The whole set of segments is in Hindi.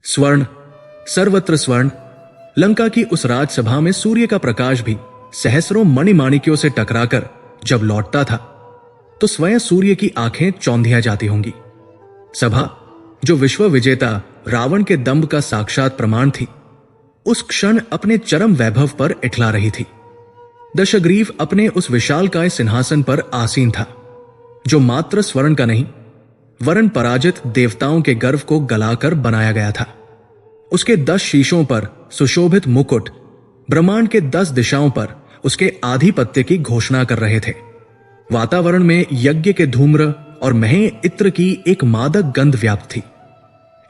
स्वर्ण, सर्वत्र स्वर्ण। लंका की उस राजसभा में सूर्य का प्रकाश भी सहस्रों मणिमाणिक्यों से टकराकर जब लौटता था तो स्वयं सूर्य की आंखें चौंधिया जाती होंगी। सभा जो विश्व विजेता रावण के दंभ का साक्षात प्रमाण थी, उस क्षण अपने चरम वैभव पर इठला रही थी। दशग्रीव अपने उस विशालकाय सिंहासन पर आसीन था, जो मात्र स्वर्ण का नहीं वरण पराजित देवताओं के गर्व को गलाकर बनाया गया था। उसके 10 शीशों पर सुशोभित मुकुट ब्रह्मांड के 10 दिशाओं पर उसके आधिपत्य की घोषणा कर रहे थे। वातावरण में यज्ञ के धूम्र और महे इत्र की एक मादक गंध व्याप्त थी,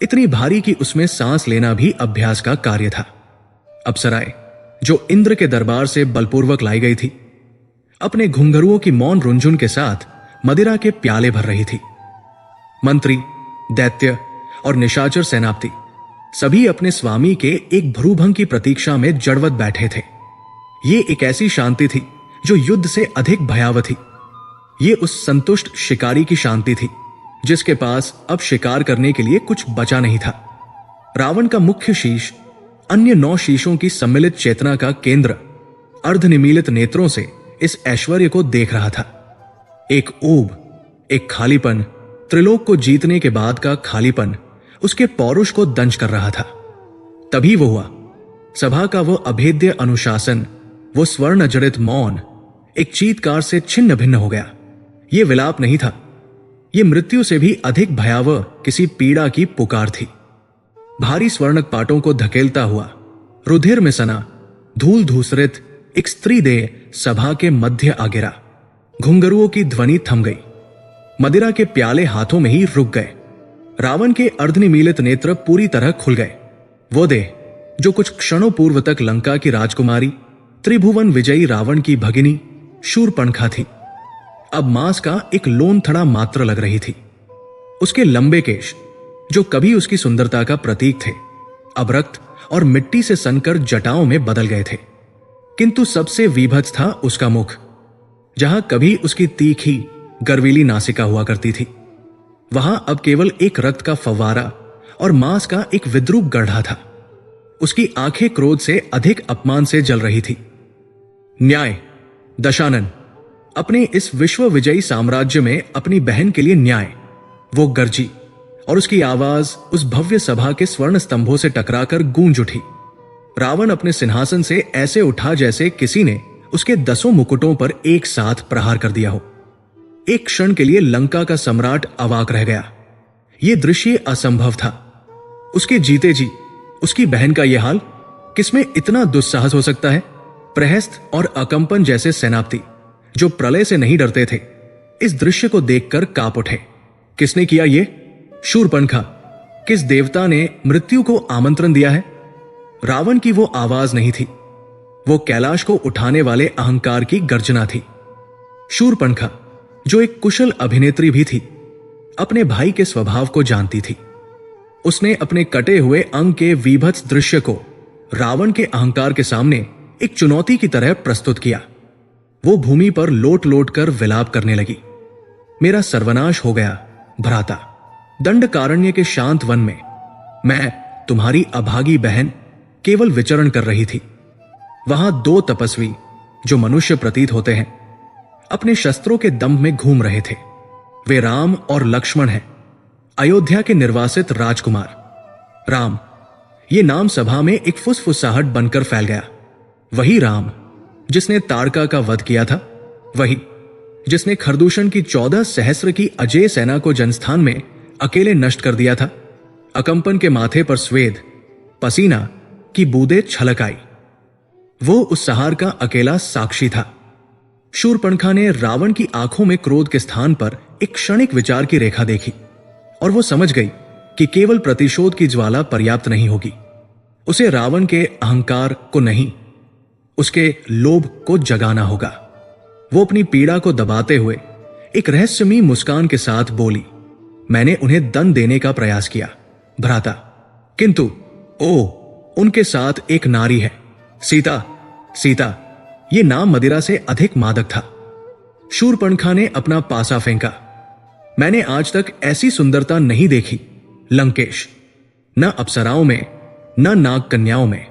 इतनी भारी कि उसमें सांस लेना भी अभ्यास का कार्य था। अप्सराएं जो इंद्र के दरबार से बलपूर्वक लाई गई थी, अपने घुंघरुओं की मौन रुंझुन के साथ मदिरा के प्याले भर रही थी। मंत्री, दैत्य और निशाचर सेनापति सभी अपने स्वामी के एक भ्रूभंग की प्रतीक्षा में जड़वत बैठे थे। ये एक ऐसी शांति थी जो युद्ध से अधिक भयावह थी। ये उस संतुष्ट शिकारी की शांति थी जिसके पास अब शिकार करने के लिए कुछ बचा नहीं था। रावण का मुख्य शीश अन्य 9 शीशों की सम्मिलित चेतना का केंद्र अर्धनिमीलित नेत्रों से इस ऐश्वर्य को देख रहा था। एक ऊब, एक खालीपन, त्रिलोक को जीतने के बाद का खालीपन उसके पौरुष को दंश कर रहा था। तभी वो हुआ, सभा का वो अभेद्य अनुशासन, वो स्वर्ण जड़ित मौन एक चीत्कार से छिन्न भिन्न हो गया। ये विलाप नहीं था, ये मृत्यु से भी अधिक भयावह किसी पीड़ा की पुकार थी। भारी स्वर्णक पाटों को धकेलता हुआ, रुधिर में सना, धूल धूसरित एक स्त्री देह सभा के मध्य आ गिरा। घुंघरुओं की ध्वनि थम गई, मदिरा के प्याले हाथों में ही रुक गए। रावण के अर्धनिमीलित नेत्र पूरी तरह खुल गए। वो देह जो कुछ क्षणों पूर्व तक लंका की राजकुमारी, त्रिभुवन विजयी रावण की भगिनी शूर्पणखा थी, अब मांस का एक लोनथड़ा मात्र लग रही थी। उसके लंबे केश जो कभी उसकी सुंदरता का प्रतीक थे, अब रक्त और मिट्टी से सनकर जटाओं में बदल गए थे। किंतु सबसे विभत्स था उसका मुख, जहां कभी उसकी तीखी गर्वीली नासिका हुआ करती थी, वहां अब केवल एक रक्त का फव्वारा और मांस का एक विद्रूप गड्ढा था। उसकी आंखें क्रोध से अधिक अपमान से जल रही थी। न्याय, दशानन, अपने इस विश्व विजयी साम्राज्य में अपनी बहन के लिए न्याय। वो गर्जी और उसकी आवाज उस भव्य सभा के स्वर्ण स्तंभों से टकराकर गूंज उठी। रावण अपने सिंहासन से ऐसे उठा जैसे किसी ने उसके 10 मुकुटों पर एक साथ प्रहार कर दिया हो। एक क्षण के लिए लंका का सम्राट अवाक रह गया। यह दृश्य असंभव था। उसके जीते जी उसकी बहन का यह हाल, किसमें इतना दुस्साहस हो सकता है? प्रहस्त और अकंपन जैसे सेनापति जो प्रलय से नहीं डरते थे, इस दृश्य को देखकर कांप उठे। किसने किया ये? शूर्पणखा। किस देवता ने मृत्यु को आमंत्रण दिया है? रावण की वो आवाज नहीं थी, वो कैलाश को उठाने वाले अहंकार की गर्जना थी। शूर्पणखा जो एक कुशल अभिनेत्री भी थी, अपने भाई के स्वभाव को जानती थी। उसने अपने कटे हुए अंग के विभत्स दृश्य को रावण के अहंकार के सामने एक चुनौती की तरह प्रस्तुत किया। वो भूमि पर लोट लोट कर विलाप करने लगी। मेरा सर्वनाश हो गया भ्राता। दंडकारण्य के शांत वन में मैं, तुम्हारी अभागी बहन, केवल विचरण कर रही थी। वहां 2 तपस्वी जो मनुष्य प्रतीत होते हैं, अपने शस्त्रों के दंभ में घूम रहे थे। वे राम और लक्ष्मण हैं, अयोध्या के निर्वासित राजकुमार। राम, ये नाम सभा में एक फुसफुसाहट बनकर फैल गया। वही राम जिसने ताड़का का वध किया था, वही जिसने खरदूषण की 14 सहस्र की अजेय सेना को जनस्थान में अकेले नष्ट कर दिया था। अकंपन के माथे पर स्वेद, पसीना की बूंदें छलक आई। वो उस सहार का अकेला साक्षी था। शूर्पणखा ने रावण की आंखों में क्रोध के स्थान पर एक क्षणिक विचार की रेखा देखी और वो समझ गई कि केवल प्रतिशोध की ज्वाला पर्याप्त नहीं होगी। उसे रावण के अहंकार को नहीं, उसके लोभ को जगाना होगा। वो अपनी पीड़ा को दबाते हुए एक रहस्यमयी मुस्कान के साथ बोली, मैंने उन्हें दंड देने का प्रयास किया भ्राता, किंतु उनके साथ एक नारी है, सीता। सीता, ये नाम मदिरा से अधिक मादक था। शूर्पणखा ने अपना पासा फेंका। मैंने आज तक ऐसी सुंदरता नहीं देखी लंकेश। न अप्सराओं में, न नाग कन्याओं में।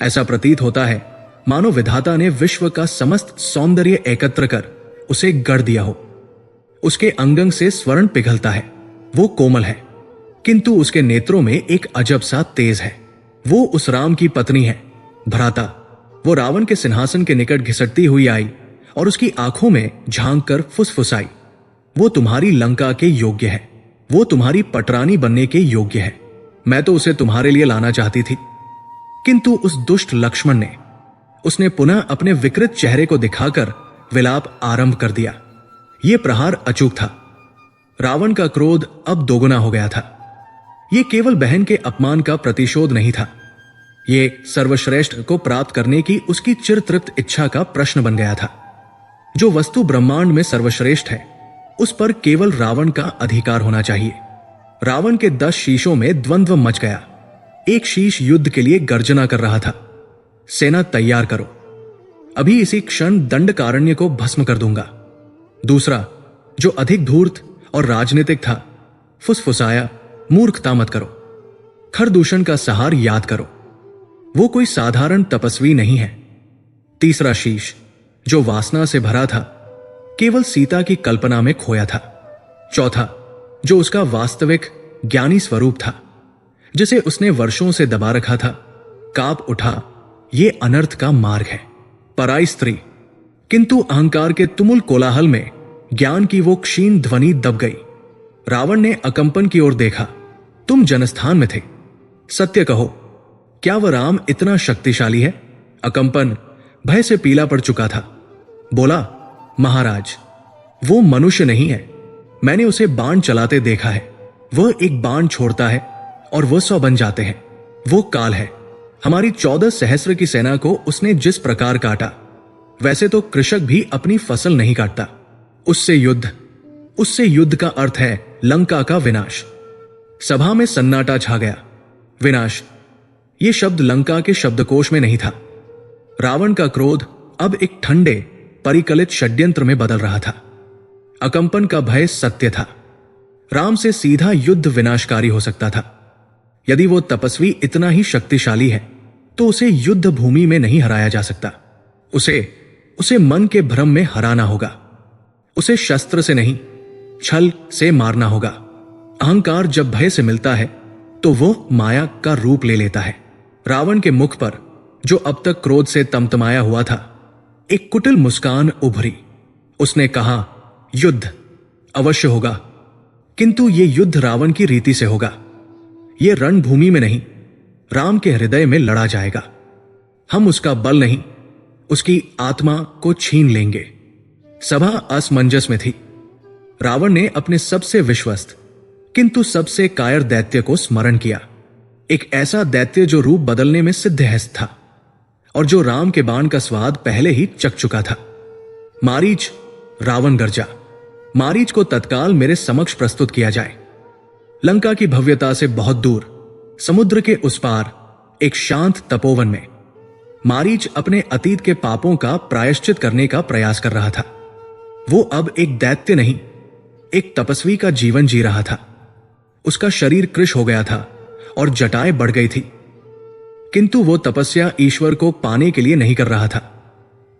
ऐसा प्रतीत होता है मानो विधाता ने विश्व का समस्त सौंदर्य एकत्र कर उसे गढ़ दिया हो। उसके अंगंग से स्वर्ण पिघलता है, वो कोमल है, किंतु उसके नेत्रों में एक अजब सा तेज है। वो उस राम की पत्नी है, भ्राता। वो रावण के सिंहासन के निकट घिसटती हुई आई और उसकी आंखों में झांक कर फुसफुसाई, वो तुम्हारी लंका के योग्य है, वो तुम्हारी पटरानी बनने के योग्य है। मैं तो उसे तुम्हारे लिए लाना चाहती थी, किंतु उस दुष्ट लक्ष्मण ने, उसने पुनः अपने विकृत चेहरे को दिखाकर विलाप आरंभ कर दिया। यह प्रहार अचूक था। रावण का क्रोध अब दोगुना हो गया था। यह केवल बहन के अपमान का प्रतिशोध नहीं था, यह सर्वश्रेष्ठ को प्राप्त करने की उसकी चिरतृप्त इच्छा का प्रश्न बन गया था। जो वस्तु ब्रह्मांड में सर्वश्रेष्ठ है, उस पर केवल रावण का अधिकार होना चाहिए। रावण के 10 शीशों में द्वंद्व मच गया। एक शीश युद्ध के लिए गर्जना कर रहा था, सेना तैयार करो, अभी इसी क्षण दंडकारण्य को भस्म कर दूंगा। दूसरा, जो अधिक धूर्त और राजनीतिक था, फुसफुसाया, मूर्खता मत करो, खरदूषण का सहार याद करो, वो कोई साधारण तपस्वी नहीं है। तीसरा शीश, जो वासना से भरा था, केवल सीता की कल्पना में खोया था। चौथा, जो उसका वास्तविक ज्ञानी स्वरूप था, जिसे उसने वर्षों से दबा रखा था, कांप उठा, ये अनर्थ का मार्ग है। पराई स्त्री, किंतु अहंकार के तुमुल कोलाहल में ज्ञान की वो क्षीण ध्वनि दब गई। रावण ने अकंपन की ओर देखा। तुम जनस्थान में थे, सत्य कहो, क्या वह राम इतना शक्तिशाली है? अकंपन भय से पीला पड़ चुका था, बोला, महाराज, वो मनुष्य नहीं है। मैंने उसे बाण चलाते देखा है। वह एक बाण छोड़ता है और वह 100 बन जाते हैं। वो काल है। हमारी 14 सहस्र की सेना को उसने जिस प्रकार काटा, वैसे तो कृषक भी अपनी फसल नहीं काटता। उससे युद्ध का अर्थ है लंका का विनाश। सभा में सन्नाटा छा गया। विनाश, यह शब्द लंका के शब्दकोश में नहीं था। रावण का क्रोध अब एक ठंडे परिकलित षड्यंत्र में बदल रहा था। अकंपन का भय सत्य था। राम से सीधा युद्ध विनाशकारी हो सकता था। यदि वो तपस्वी इतना ही शक्तिशाली है, तो उसे युद्ध भूमि में नहीं हराया जा सकता। उसे मन के भ्रम में हराना होगा। उसे शस्त्र से नहीं, छल से मारना होगा। अहंकार जब भय से मिलता है, तो वो माया का रूप ले लेता है। रावण के मुख पर, जो अब तक क्रोध से तमतमाया हुआ था, एक कुटिल मुस्कान उभरी। उसने कहा, युद्ध अवश्य होगा, किंतु यह युद्ध रावण की रीति से होगा। यह रणभूमि में नहीं, राम के हृदय में लड़ा जाएगा। हम उसका बल नहीं, उसकी आत्मा को छीन लेंगे। सभा असमंजस में थी। रावण ने अपने सबसे विश्वस्त किंतु सबसे कायर दैत्य को स्मरण किया। एक ऐसा दैत्य जो रूप बदलने में सिद्धहस्त था और जो राम के बाण का स्वाद पहले ही चख चुका था। मारीच, रावण गर्जा, मारीच को तत्काल मेरे समक्ष प्रस्तुत किया जाए। लंका की भव्यता से बहुत दूर, समुद्र के उस पार, एक शांत तपोवन में मारीच अपने अतीत के पापों का प्रायश्चित करने का प्रयास कर रहा था। वो अब एक दैत्य नहीं, एक तपस्वी का जीवन जी रहा था। उसका शरीर कृश हो गया था और जटाएं बढ़ गई थी, किंतु वो तपस्या ईश्वर को पाने के लिए नहीं कर रहा था।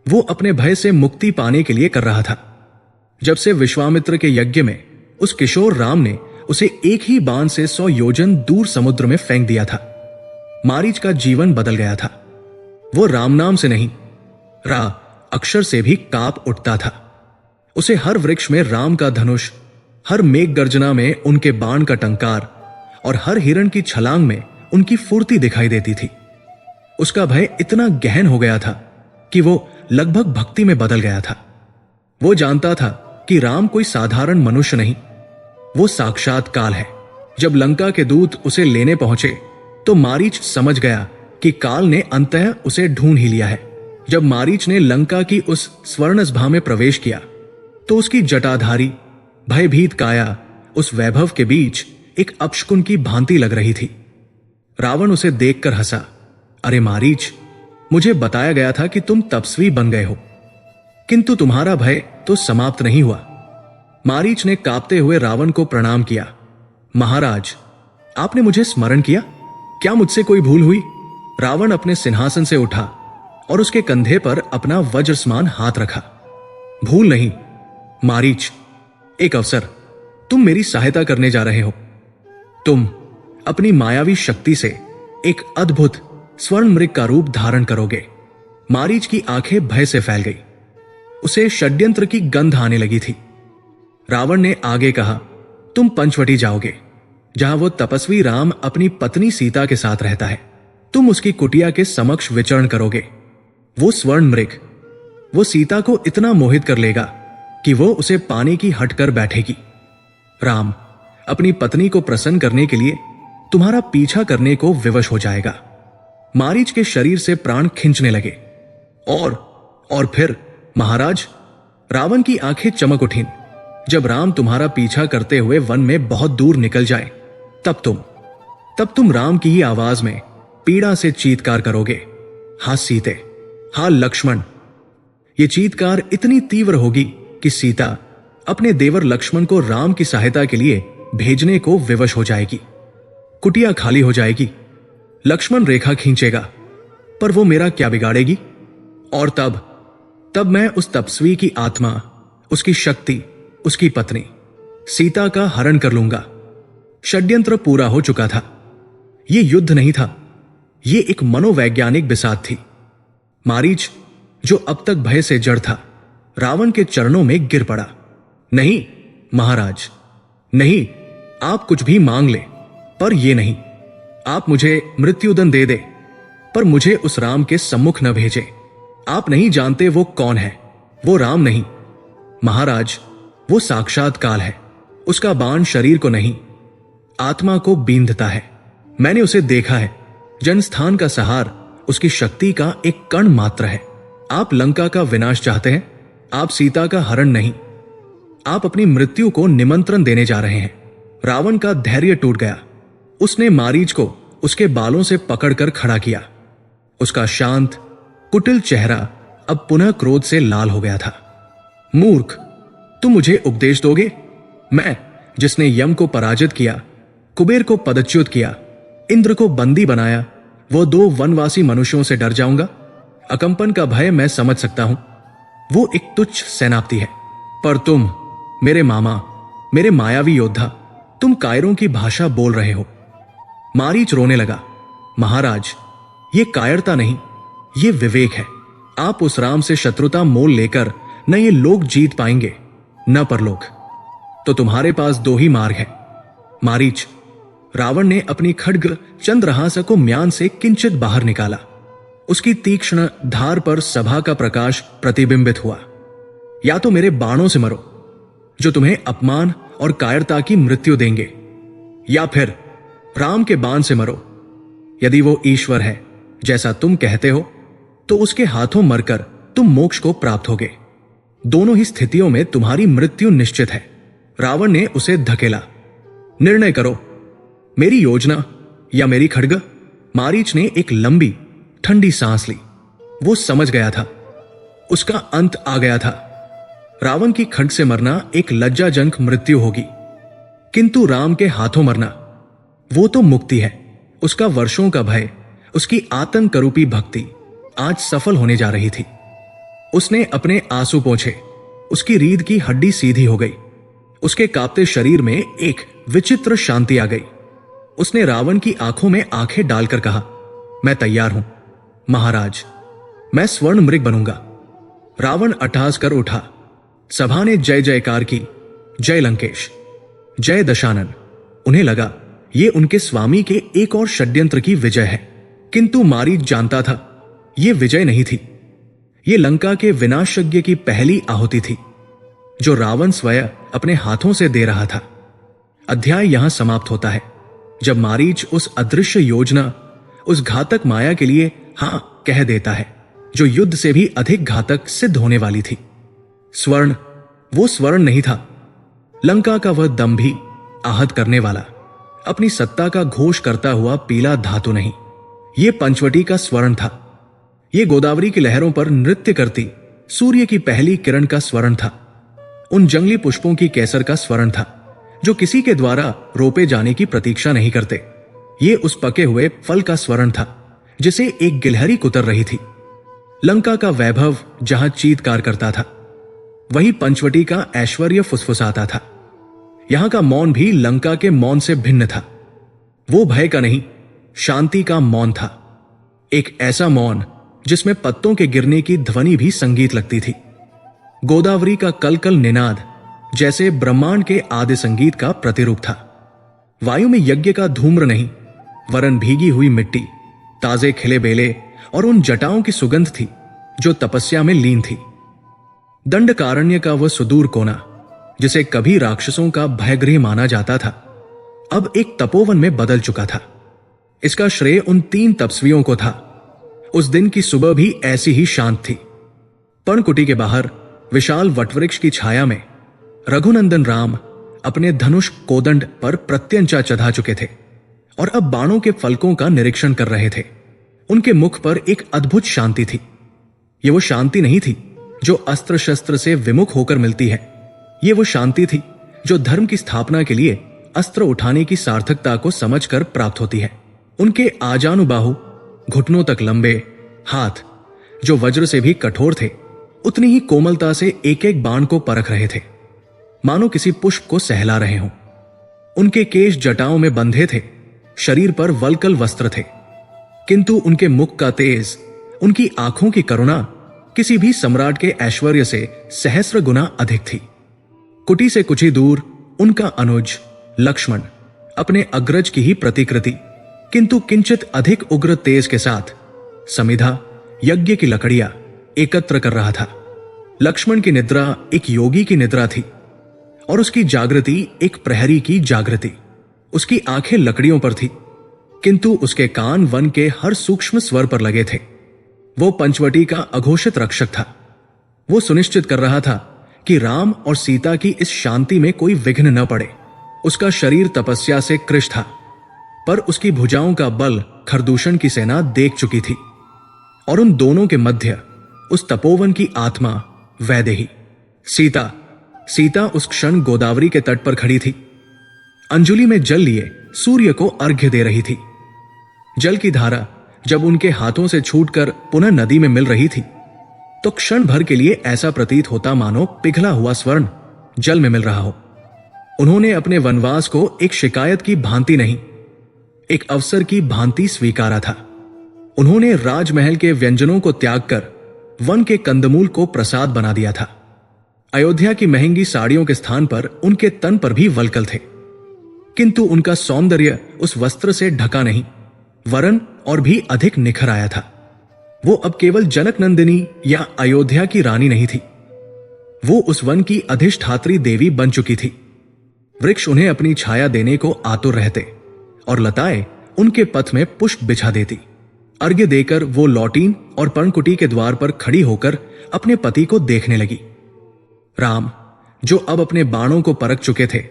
वो अपने भय से मुक्ति पाने के लिए कर रहा था। जब से विश्वामित्र के यज्ञ में उस किशोर राम ने उसे एक ही बाण से 100 योजन दूर समुद्र में फेंक दिया था, मारीच का जीवन बदल गया था। वो राम नाम से नहीं, रा अक्षर से भी कांप उठता था। उसे हर वृक्ष में राम का धनुष, हर मेघ गर्जना में उनके बाण का टंकार और हर हिरण की छलांग में उनकी फुर्ती दिखाई देती थी। उसका भय इतना गहन हो गया था कि वो लगभग भक्ति में बदल गया था। वो जानता था कि राम कोई साधारण मनुष्य नहीं, वो साक्षात काल है। जब लंका के दूत उसे लेने पहुंचे, तो मारीच समझ गया कि काल ने अंततः उसे ढूंढ ही लिया है। जब मारीच ने लंका की उस स्वर्णसभा में प्रवेश किया, तो उसकी जटाधारी भयभीत काया उस वैभव के बीच एक अपशकुन की भांति लग रही थी। रावण उसे देखकर हंसा। अरे मारीच, मुझे बताया गया था कि तुम तपस्वी बन गए हो, किंतु तुम्हारा भय तो समाप्त नहीं हुआ। मारीच ने कांपते हुए रावण को प्रणाम किया। महाराज, आपने मुझे स्मरण किया? क्या मुझसे कोई भूल हुई? रावण अपने सिंहासन से उठा और उसके कंधे पर अपना वज्र समान हाथ रखा। भूल नहीं मारीच, एक अवसर। तुम मेरी सहायता करने जा रहे हो। तुम अपनी मायावी शक्ति से एक अद्भुत स्वर्ण मृग का रूप धारण करोगे। मारीच की आंखें भय से फैल गई। उसे षड्यंत्र की गंध आने लगी थी। रावण ने आगे कहा, तुम पंचवटी जाओगे, जहां वो तपस्वी राम अपनी पत्नी सीता के साथ रहता है। तुम उसकी कुटिया के समक्ष विचरण करोगे। वो स्वर्ण मृग वो सीता को इतना मोहित कर लेगा कि वो उसे पाने की हट कर बैठेगी। राम अपनी पत्नी को प्रसन्न करने के लिए तुम्हारा पीछा करने को विवश हो जाएगा। मारीच के शरीर से प्राण खींचने लगे। और फिर महाराज, रावण की आंखें चमक उठीं। जब राम तुम्हारा पीछा करते हुए वन में बहुत दूर निकल जाए, तब तुम राम की ही आवाज में पीड़ा से चीत्कार करोगे, हा सीते, हा लक्ष्मण। ये चीत्कार इतनी तीव्र होगी कि सीता अपने देवर लक्ष्मण को राम की सहायता के लिए भेजने को विवश हो जाएगी। कुटिया खाली हो जाएगी। लक्ष्मण रेखा खींचेगा, पर वो मेरा क्या बिगाड़ेगी? और तब मैं उस तपस्वी की आत्मा, उसकी शक्ति, उसकी पत्नी सीता का हरण कर लूंगा। षड्यंत्र पूरा हो चुका था। ये युद्ध नहीं था, ये एक मनोवैज्ञानिक बिसात थी। मारीच, जो अब तक भय से जड़ था, रावण के चरणों में गिर पड़ा। नहीं महाराज, नहीं, आप कुछ भी मांग ले, पर ये नहीं। आप मुझे मृत्युदंड दे दे, पर मुझे उस राम के सम्मुख न भेजे। आप नहीं जानते वो कौन है। वो राम नहीं महाराज, वो साक्षात काल है। उसका बाण शरीर को नहीं, आत्मा को बींधता है। मैंने उसे देखा है। जनस्थान का सहार उसकी शक्ति का एक कण मात्र है। आप लंका का विनाश चाहते हैं, आप सीता का हरण नहीं। आप अपनी मृत्यु को निमंत्रण देने जा रहे हैं। रावण का धैर्य टूट गया। उसने मारीच को उसके बालों से पकड़कर खड़ा किया। उसका शांत कुटिल चेहरा अब पुनः क्रोध से लाल हो गया था। मूर्ख, तुम मुझे उपदेश दोगे? मैं, जिसने यम को पराजित किया, कुबेर को पदच्युत किया, इंद्र को बंदी बनाया, वो दो वनवासी मनुष्यों से डर जाऊंगा? अकंपन का भय मैं समझ सकता हूं, वो एक तुच्छ सेनापति है। पर तुम, मेरे मामा, मेरे मायावी योद्धा, तुम कायरों की भाषा बोल रहे हो। मारीच रोने लगा। महाराज, ये कायरता नहीं, ये विवेक है। आप उस राम से शत्रुता मोल लेकर न ये लोग जीत पाएंगे, न परलोक। तो तुम्हारे पास दो ही मार्ग है। मारीच, रावण ने अपनी खड्ग चंद्रहास को म्यान से किंचित बाहर निकाला। उसकी तीक्ष्ण धार पर सभा का प्रकाश प्रतिबिंबित हुआ। या तो मेरे बाणों से मरो, जो तुम्हें अपमान और कायरता की मृत्यु देंगे, या फिर राम के बाण से मरो। यदि वो ईश्वर है जैसा तुम कहते हो, तो उसके हाथों मरकर तुम मोक्ष को प्राप्त होगे। दोनों ही स्थितियों में तुम्हारी मृत्यु निश्चित है। रावण ने उसे धकेला। निर्णय करो, मेरी योजना या मेरी खड्ग? मारीच ने एक लंबी ठंडी सांस ली। वो समझ गया था, उसका अंत आ गया था। रावण की खड्ग से मरना एक लज्जाजनक मृत्यु होगी, किंतु राम के हाथों मरना, वो तो मुक्ति है। उसका वर्षों का भय, उसकी आतंकरूपी भक्ति आज सफल होने जा रही थी। उसने अपने आंसू पोंछे। उसकी रीढ़ की हड्डी सीधी हो गई। उसके कांपते शरीर में एक विचित्र शांति आ गई। उसने रावण की आंखों में आंखें डालकर कहा, मैं तैयार हूं महाराज, मैं स्वर्ण मृग बनूंगा। रावण अट्टहास कर उठा। सभा ने जय जयकार की। जय लंकेश, जय दशानन। उन्हें लगा ये उनके स्वामी के एक और षड्यंत्र की विजय है, किंतु मारीच जानता था ये विजय नहीं थी। ये लंका के विनाशयज्ञ की पहली आहुति थी, जो रावण स्वयं अपने हाथों से दे रहा था। अध्याय यहां समाप्त होता है, जब मारीच उस अदृश्य योजना, उस घातक माया के लिए हां कह देता है, जो युद्ध से भी अधिक घातक सिद्ध होने वाली थी। स्वर्ण, वो स्वर्ण नहीं था। लंका का वह दंभी, आहत करने वाला, अपनी सत्ता का घोष करता हुआ पीला धातु नहीं। ये पंचवटी का स्वर्ण था। ये गोदावरी की लहरों पर नृत्य करती सूर्य की पहली किरण का स्वर्ण था। उन जंगली पुष्पों की केसर का स्वर्ण था, जो किसी के द्वारा रोपे जाने की प्रतीक्षा नहीं करते। ये उस पके हुए फल का स्वर्ण था जिसे एक गिलहरी कुतर रही थी। लंका का वैभव जहां चीत्कार करता था, वहीं पंचवटी का ऐश्वर्य फुसफुसाता था। यहां का मौन भी लंका के मौन से भिन्न था। वो भय का नहीं, शांति का मौन था। एक ऐसा मौन जिसमें पत्तों के गिरने की ध्वनि भी संगीत लगती थी। गोदावरी का कलकल निनाद जैसे ब्रह्मांड के आदि संगीत का प्रतिरूप था। वायु में यज्ञ का धूम्र नहीं, वरन भीगी हुई मिट्टी, ताजे खिले बेले और उन जटाओं की सुगंध थी जो तपस्या में लीन थी। दंडकारण्य का वह सुदूर कोना जिसे कभी राक्षसों का भयगृह माना जाता था, अब एक तपोवन में बदल चुका था। इसका श्रेय उन 3 तपस्वियों को था। उस दिन की सुबह भी ऐसी ही शांत थी। पर्णकुटी के बाहर विशाल वटवृक्ष की छाया में रघुनंदन राम अपने धनुष कोदंड पर प्रत्यंचा चढ़ा चुके थे और अब बाणों के फलकों का निरीक्षण कर रहे थे। उनके मुख पर एक अद्भुत शांति थी। यह वो शांति नहीं थी जो अस्त्र शस्त्र से विमुख होकर मिलती है। यह वो शांति थी जो धर्म की स्थापना के लिए अस्त्र उठाने की सार्थकता को समझकर प्राप्त होती है। उनके आजानुबाहु, घुटनों तक लंबे हाथ जो वज्र से भी कठोर थे, उतनी ही कोमलता से एक एक बाण को परख रहे थे, मानो किसी पुष्प को सहला रहे हों। उनके केश जटाओं में बंधे थे, शरीर पर वलकल वस्त्र थे, किंतु उनके मुख का तेज, उनकी आंखों की करुणा किसी भी सम्राट के ऐश्वर्य से सहस्र गुना अधिक थी। कुटी से कुछ ही दूर उनका अनुज लक्ष्मण अपने अग्रज की ही प्रतिकृति, किंतु किंचित अधिक उग्र तेज के साथ समिधा यज्ञ की लकड़ियां एकत्र कर रहा था। लक्ष्मण की निद्रा एक योगी की निद्रा थी और उसकी जागृति एक प्रहरी की जागृति। उसकी आंखें लकड़ियों पर थी, किंतु उसके कान वन के हर सूक्ष्म स्वर पर लगे थे। वो पंचवटी का अघोषित रक्षक था। वो सुनिश्चित कर रहा था कि राम और सीता की इस शांति में कोई विघ्न न पड़े। उसका शरीर तपस्या से कृश था, पर उसकी भुजाओं का बल खरदूषण की सेना देख चुकी थी और उन दोनों के मध्य उस तपोवन की आत्मा वैदेही सीता उस क्षण गोदावरी के तट पर खड़ी थी। अंजुलि में जल लिए सूर्य को अर्घ्य दे रही थी। जल की धारा जब उनके हाथों से छूटकर पुनः नदी में मिल रही थी तो क्षण भर के लिए ऐसा प्रतीत होता मानो पिघला हुआ स्वर्ण जल में मिल रहा हो। उन्होंने अपने वनवास को एक शिकायत की भांति नहीं, एक अवसर की भांति स्वीकारा था। उन्होंने राजमहल के व्यंजनों को त्याग कर वन के कंदमूल को प्रसाद बना दिया था। अयोध्या की महंगी साड़ियों के स्थान पर उनके तन पर भी वलकल थे, किंतु उनका सौंदर्य उस वस्त्र से ढका नहीं, वरन और भी अधिक निखर आया था। वो अब केवल जनक नंदिनी या अयोध्या की रानी नहीं थी, वो उस वन की अधिष्ठात्री देवी बन चुकी थी। वृक्ष उन्हें अपनी छाया देने को आतुर रहते और लताएं उनके पथ में पुष्प बिछा देती। अर्घ्य देकर वो लौटीन और पर्णकुटी के द्वार पर खड़ी होकर अपने पति को देखने लगी। राम, जो अब अपने बाणों को परख चुके थे,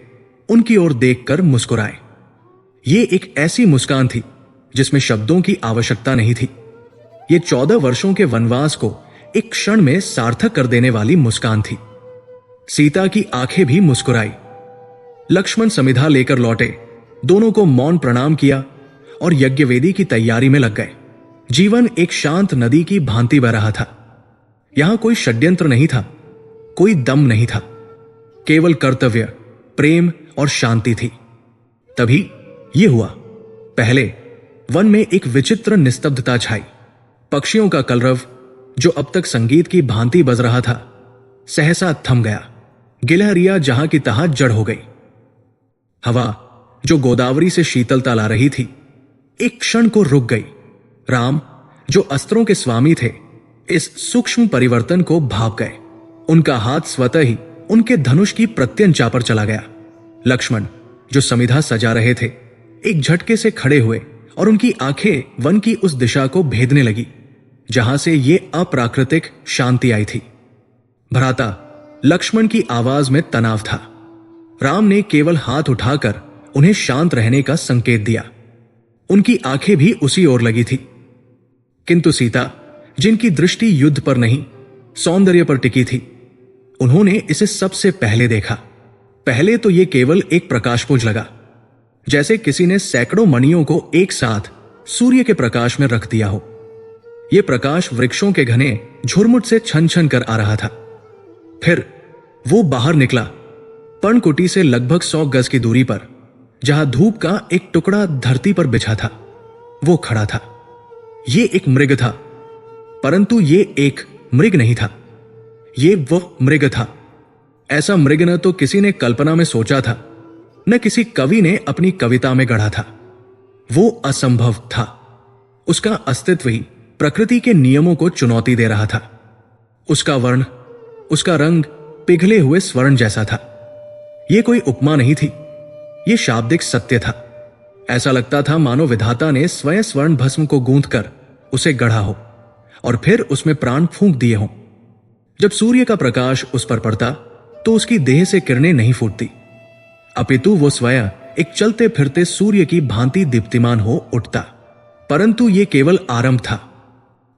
उनकी ओर देखकर मुस्कुराए। ये एक ऐसी मुस्कान थी जिसमें शब्दों की आवश्यकता नहीं थी। ये 14 वर्षों के वनवास को एक क्षण में सार्थक कर देने वाली मुस्कान थी। सीता की आंखें भी मुस्कुराई। लक्ष्मण समिधा लेकर लौटे, दोनों को मौन प्रणाम किया और यज्ञवेदी की तैयारी में लग गए। जीवन एक शांत नदी की भांति बह रहा था। यहां कोई षड्यंत्र नहीं था, कोई दम नहीं था, केवल कर्तव्य, प्रेम और शांति थी। तभी यह हुआ। पहले वन में एक विचित्र निस्तब्धता छाई। पक्षियों का कलरव, जो अब तक संगीत की भांति बज रहा था, सहसा थम गया। गिलहरियां जहां की तहां जड़ हो गई। हवा, जो गोदावरी से शीतलता ला रही थी, एक क्षण को रुक गई। राम, जो अस्त्रों के स्वामी थे, इस सूक्ष्म परिवर्तन को भाप गए। उनका हाथ स्वतः ही उनके धनुष की प्रत्यंचा पर चला गया। लक्ष्मण, जो समिधा सजा रहे थे, एक झटके से खड़े हुए और उनकी आंखें वन की उस दिशा को भेदने लगी जहां से ये अप्राकृतिक शांति आई थी। भ्राता, लक्ष्मण की आवाज में तनाव था। राम ने केवल हाथ उठाकर उन्हें शांत रहने का संकेत दिया। उनकी आंखें भी उसी ओर लगी थी, किंतु सीता, जिनकी दृष्टि युद्ध पर नहीं, सौंदर्य पर टिकी थी, उन्होंने इसे सबसे पहले देखा। पहले तो यह केवल एक प्रकाशपुंज लगा, जैसे किसी ने सैकड़ों मणियों को एक साथ सूर्य के प्रकाश में रख दिया हो। यह प्रकाश वृक्षों के घने झुरमुट से छन छन कर आ रहा था। फिर वो बाहर निकला। पर्णकुटी से लगभग 100 गज की दूरी पर, जहां धूप का एक टुकड़ा धरती पर बिछा था, वो खड़ा था। ये एक मृग था, परंतु ये एक मृग नहीं था। ये वह मृग था। ऐसा मृग न तो किसी ने कल्पना में सोचा था, न किसी कवि ने अपनी कविता में गढ़ा था। वो असंभव था। उसका अस्तित्व ही प्रकृति के नियमों को चुनौती दे रहा था। उसका वर्ण, उसका रंग पिघले हुए स्वर्ण जैसा था। यह कोई उपमा नहीं थी, यह शाब्दिक सत्य था। ऐसा लगता था मानो विधाता ने स्वयं स्वर्ण भस्म को गूंथकर उसे गढ़ा हो और फिर उसमें प्राण फूंक दिए हों। जब सूर्य का प्रकाश उस पर पड़ता तो उसकी देह से किरणें नहीं फूटती, अपितु वो स्वयं एक चलते फिरते सूर्य की भांति दीप्तिमान हो उठता। परंतु यह केवल आरंभ था।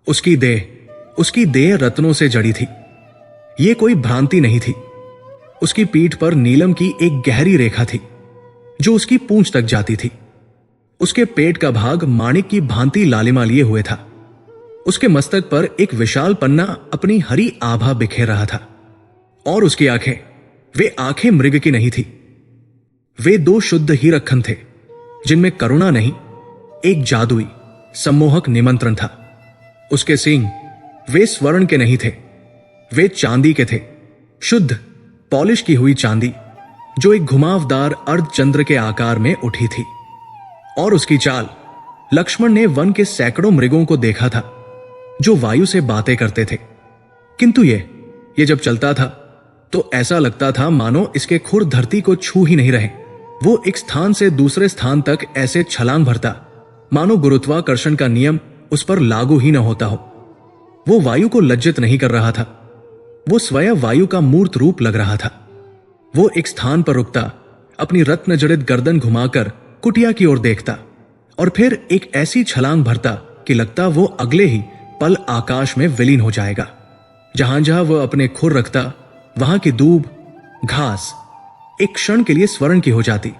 उसकी देह रत्नों से जड़ी थी। यह कोई भ्रांति नहीं थी। उसकी पीठ पर नीलम की एक गहरी रेखा थी जो उसकी पूंछ तक जाती थी। उसके पेट का भाग माणिक की भांति लालिमा लिए हुए था। उसके मस्तक पर एक विशाल पन्ना अपनी हरी आभा बिखेर रहा था। और उसकी आंखें, वे आंखें मृग की नहीं थी। वे 2 शुद्ध हीरखन थे, जिनमें करुणा नहीं, एक जादुई सम्मोहक निमंत्रण था। उसके सींग, वे स्वर्ण के नहीं थे, वे चांदी के थे। शुद्ध पॉलिश की हुई चांदी, जो एक घुमावदार अर्धचंद्र के आकार में उठी थी। और उसकी चाल, लक्ष्मण ने वन के सैकड़ों मृगों को देखा था जो वायु से बातें करते थे, किंतु ये जब चलता था तो ऐसा लगता था मानो इसके खुर धरती को छू ही नहीं रहे। वो एक स्थान से दूसरे स्थान तक ऐसे छलांग भरता मानो गुरुत्वाकर्षण का नियम उस पर लागू ही न होता हो। वो वायु को लज्जित नहीं कर रहा था, वो स्वयं वायु का मूर्त रूप लग रहा था। वो एक स्थान पर रुकता, अपनी रत्न जड़ित गर्दन घुमाकर कुटिया की ओर देखता और फिर एक ऐसी छलांग भरता कि लगता वो अगले ही पल आकाश में विलीन हो जाएगा। जहां जहां वह अपने खुर रखता, वहां की दूब, घास एक क्षण के लिए स्वर्ण की हो जाती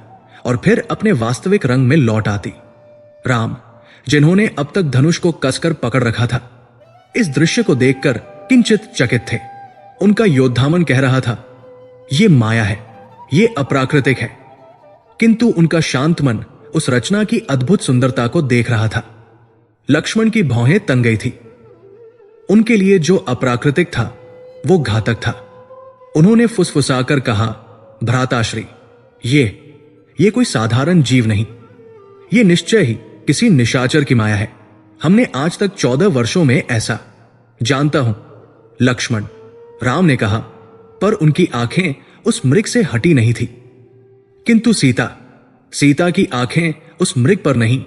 और फिर अपने वास्तविक रंग में लौट आती। राम, जिन्होंने अब तक धनुष को कसकर पकड़ रखा था, इस दृश्य को देखकर किंचित चकित थे। उनका योद्धामन कह रहा था, ये माया है, ये अप्राकृतिक है। किंतु उनका शांत मन उस रचना की अद्भुत सुंदरता को देख रहा था। लक्ष्मण की भौहें तंग गई थी। उनके लिए जो अप्राकृतिक था वो घातक था। उन्होंने फुसफुसाकर कहा, भ्राताश्री, ये कोई साधारण जीव नहीं, ये निश्चय ही किसी निशाचर की माया है। हमने आज तक 14 वर्षों में ऐसा जानता हूं। लक्ष्मण, राम ने कहा, पर उनकी आंखें उस मृग से हटी नहीं थी। किंतु सीता की आंखें उस मृग पर नहीं,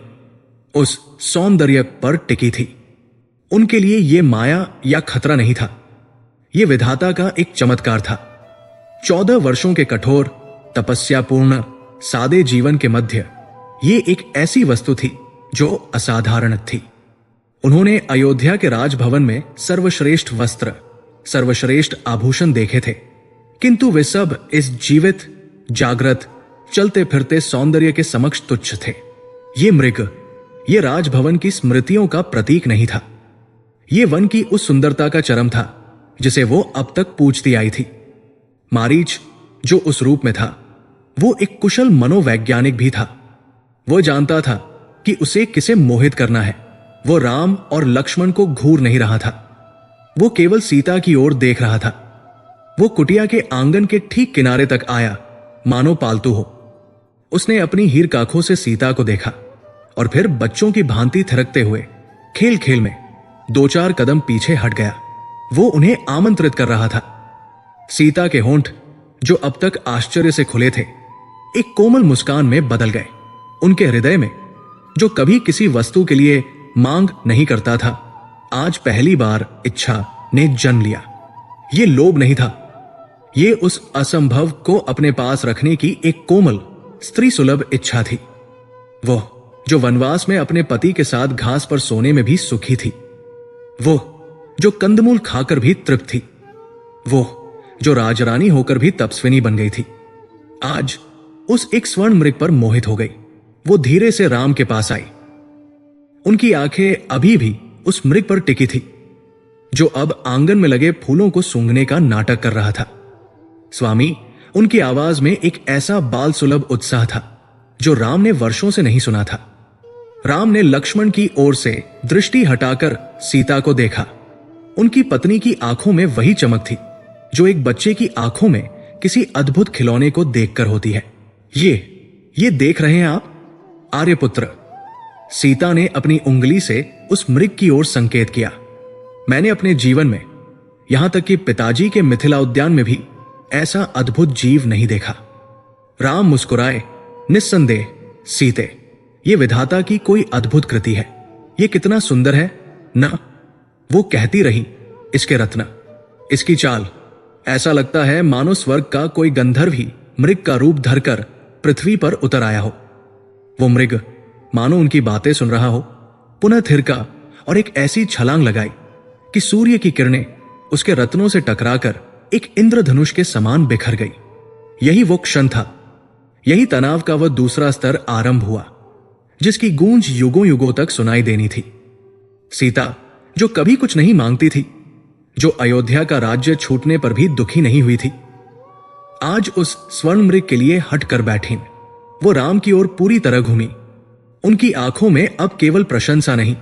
उस सौंदर्य पर टिकी थी। उनके लिए यह माया या खतरा नहीं था, यह विधाता का एक चमत्कार था। 14 वर्षों के कठोर तपस्यापूर्ण सादे जीवन के मध्य ये एक ऐसी वस्तु थी जो असाधारण थी। उन्होंने अयोध्या के राजभवन में सर्वश्रेष्ठ वस्त्र, सर्वश्रेष्ठ आभूषण देखे थे, किंतु वे सब इस जीवित, जागृत, चलते फिरते सौंदर्य के समक्ष तुच्छ थे। ये मृग, ये राजभवन की स्मृतियों का प्रतीक नहीं था। ये वन की उस सुंदरता का चरम था जिसे वो अब तक पूजती आई थी। मारीच, जो उस रूप में था, वो एक कुशल मनोवैज्ञानिक भी था। वो जानता था कि उसे किसे मोहित करना है। वो राम और लक्ष्मण को घूर नहीं रहा था, वो केवल सीता की ओर देख रहा था। वो कुटिया के आंगन के ठीक किनारे तक आया, मानो पालतू हो। उसने अपनी हीर काखों से सीता को देखा और फिर बच्चों की भांति थिरकते हुए खेल खेल में 2-4 कदम पीछे हट गया। वो उन्हें आमंत्रित कर रहा था। सीता के होंठ, जो अब तक आश्चर्य से खुले थे, एक कोमल मुस्कान में बदल गए। उनके हृदय में, जो कभी किसी वस्तु के लिए मांग नहीं करता था, आज पहली बार इच्छा ने जन्म लिया। ये लोभ नहीं था, ये उस असंभव को अपने पास रखने की एक कोमल स्त्री सुलभ इच्छा थी। वो जो वनवास में अपने पति के साथ घास पर सोने में भी सुखी थी, वो जो कंदमूल खाकर भी तृप्त थी, वो जो राजरानी होकर भी तपस्विनी बन गई थी, आज उस एक स्वर्ण मृग पर मोहित हो गई। वो धीरे से राम के पास आई। उनकी आंखें अभी भी उस मृग पर टिकी थी, जो अब आंगन में लगे फूलों को सूंघने का नाटक कर रहा था। स्वामी, उनकी आवाज में एक ऐसा बाल सुलभ उत्साह था जो राम ने वर्षों से नहीं सुना था। राम ने लक्ष्मण की ओर से दृष्टि हटाकर सीता को देखा। उनकी पत्नी की आंखों में वही चमक थी जो एक बच्चे की आंखों में किसी अद्भुत खिलौने को देखकर होती है। ये देख रहे हैं आप? आर्यपुत्र, सीता ने अपनी उंगली से उस मृग की ओर संकेत किया। मैंने अपने जीवन में, यहां तक कि पिताजी के मिथिला उद्यान में भी ऐसा अद्भुत जीव नहीं देखा। राम मुस्कुराए। निस्संदेह सीते, ये विधाता की कोई अद्भुत कृति है। ये कितना सुंदर है ना? वो कहती रही। इसके रत्न, इसकी चाल, ऐसा लगता है मानो स्वर्ग का कोई गंधर्व ही मृग का रूप धरकर पृथ्वी पर उतर आया हो। वो मृग मानो उनकी बातें सुन रहा हो, पुनः थिरका और एक ऐसी छलांग लगाई कि सूर्य की किरणें उसके रत्नों से टकराकर एक इंद्रधनुष के समान बिखर गई। यही वो क्षण था, यही तनाव का वह दूसरा स्तर आरंभ हुआ, जिसकी गूंज युगों युगों तक सुनाई देनी थी। सीता, जो कभी कुछ नहीं मांगती थी, जो अयोध्या का राज्य छूटने पर भी दुखी नहीं हुई थी, आज उस स्वर्ण मृग के लिए हट कर बैठी। वो राम की ओर पूरी तरह घूमी। उनकी आंखों में अब केवल प्रशंसा नहीं,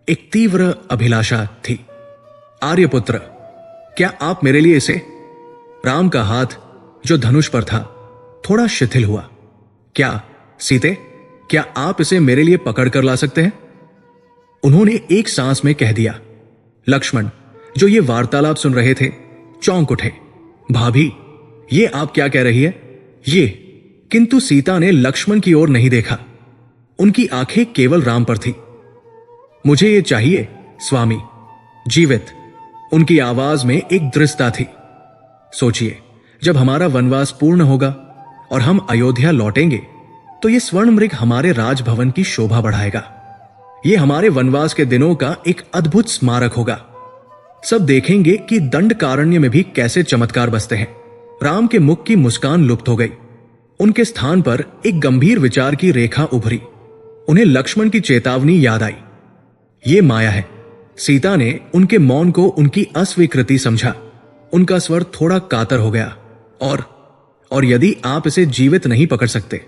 एक तीव्र अभिलाषा थी। आर्यपुत्र, क्या आप मेरे लिए इसे? राम का हाथ जो धनुष पर था थोड़ा शिथिल हुआ। क्या सीते, क्या आप इसे मेरे लिए पकड़ कर ला सकते हैं? उन्होंने एक सांस में कह दिया। लक्ष्मण, जो ये वार्तालाप सुन रहे थे, चौंक उठे। भाभी, ये आप क्या कह रही है? ये। किंतु सीता ने लक्ष्मण की ओर नहीं देखा। उनकी आंखें केवल राम पर थी। मुझे ये चाहिए स्वामी, जीवित। उनकी आवाज में एक दृढ़ता थी। सोचिए, जब हमारा वनवास पूर्ण होगा और हम अयोध्या लौटेंगे तो ये स्वर्ण मृग हमारे राजभवन की शोभा बढ़ाएगा। ये हमारे वनवास के दिनों का एक अद्भुत स्मारक होगा। सब देखेंगे कि दंडकारण्य में भी कैसे चमत्कार बसते हैं। राम के मुख की मुस्कान लुप्त हो गई। उनके स्थान पर एक गंभीर विचार की रेखा उभरी। उन्हें लक्ष्मण की चेतावनी याद आई। ये माया है। सीता ने उनके मौन को उनकी अस्वीकृति समझा। उनका स्वर थोड़ा कातर हो गया। और यदि आप इसे जीवित नहीं पकड़ सकते,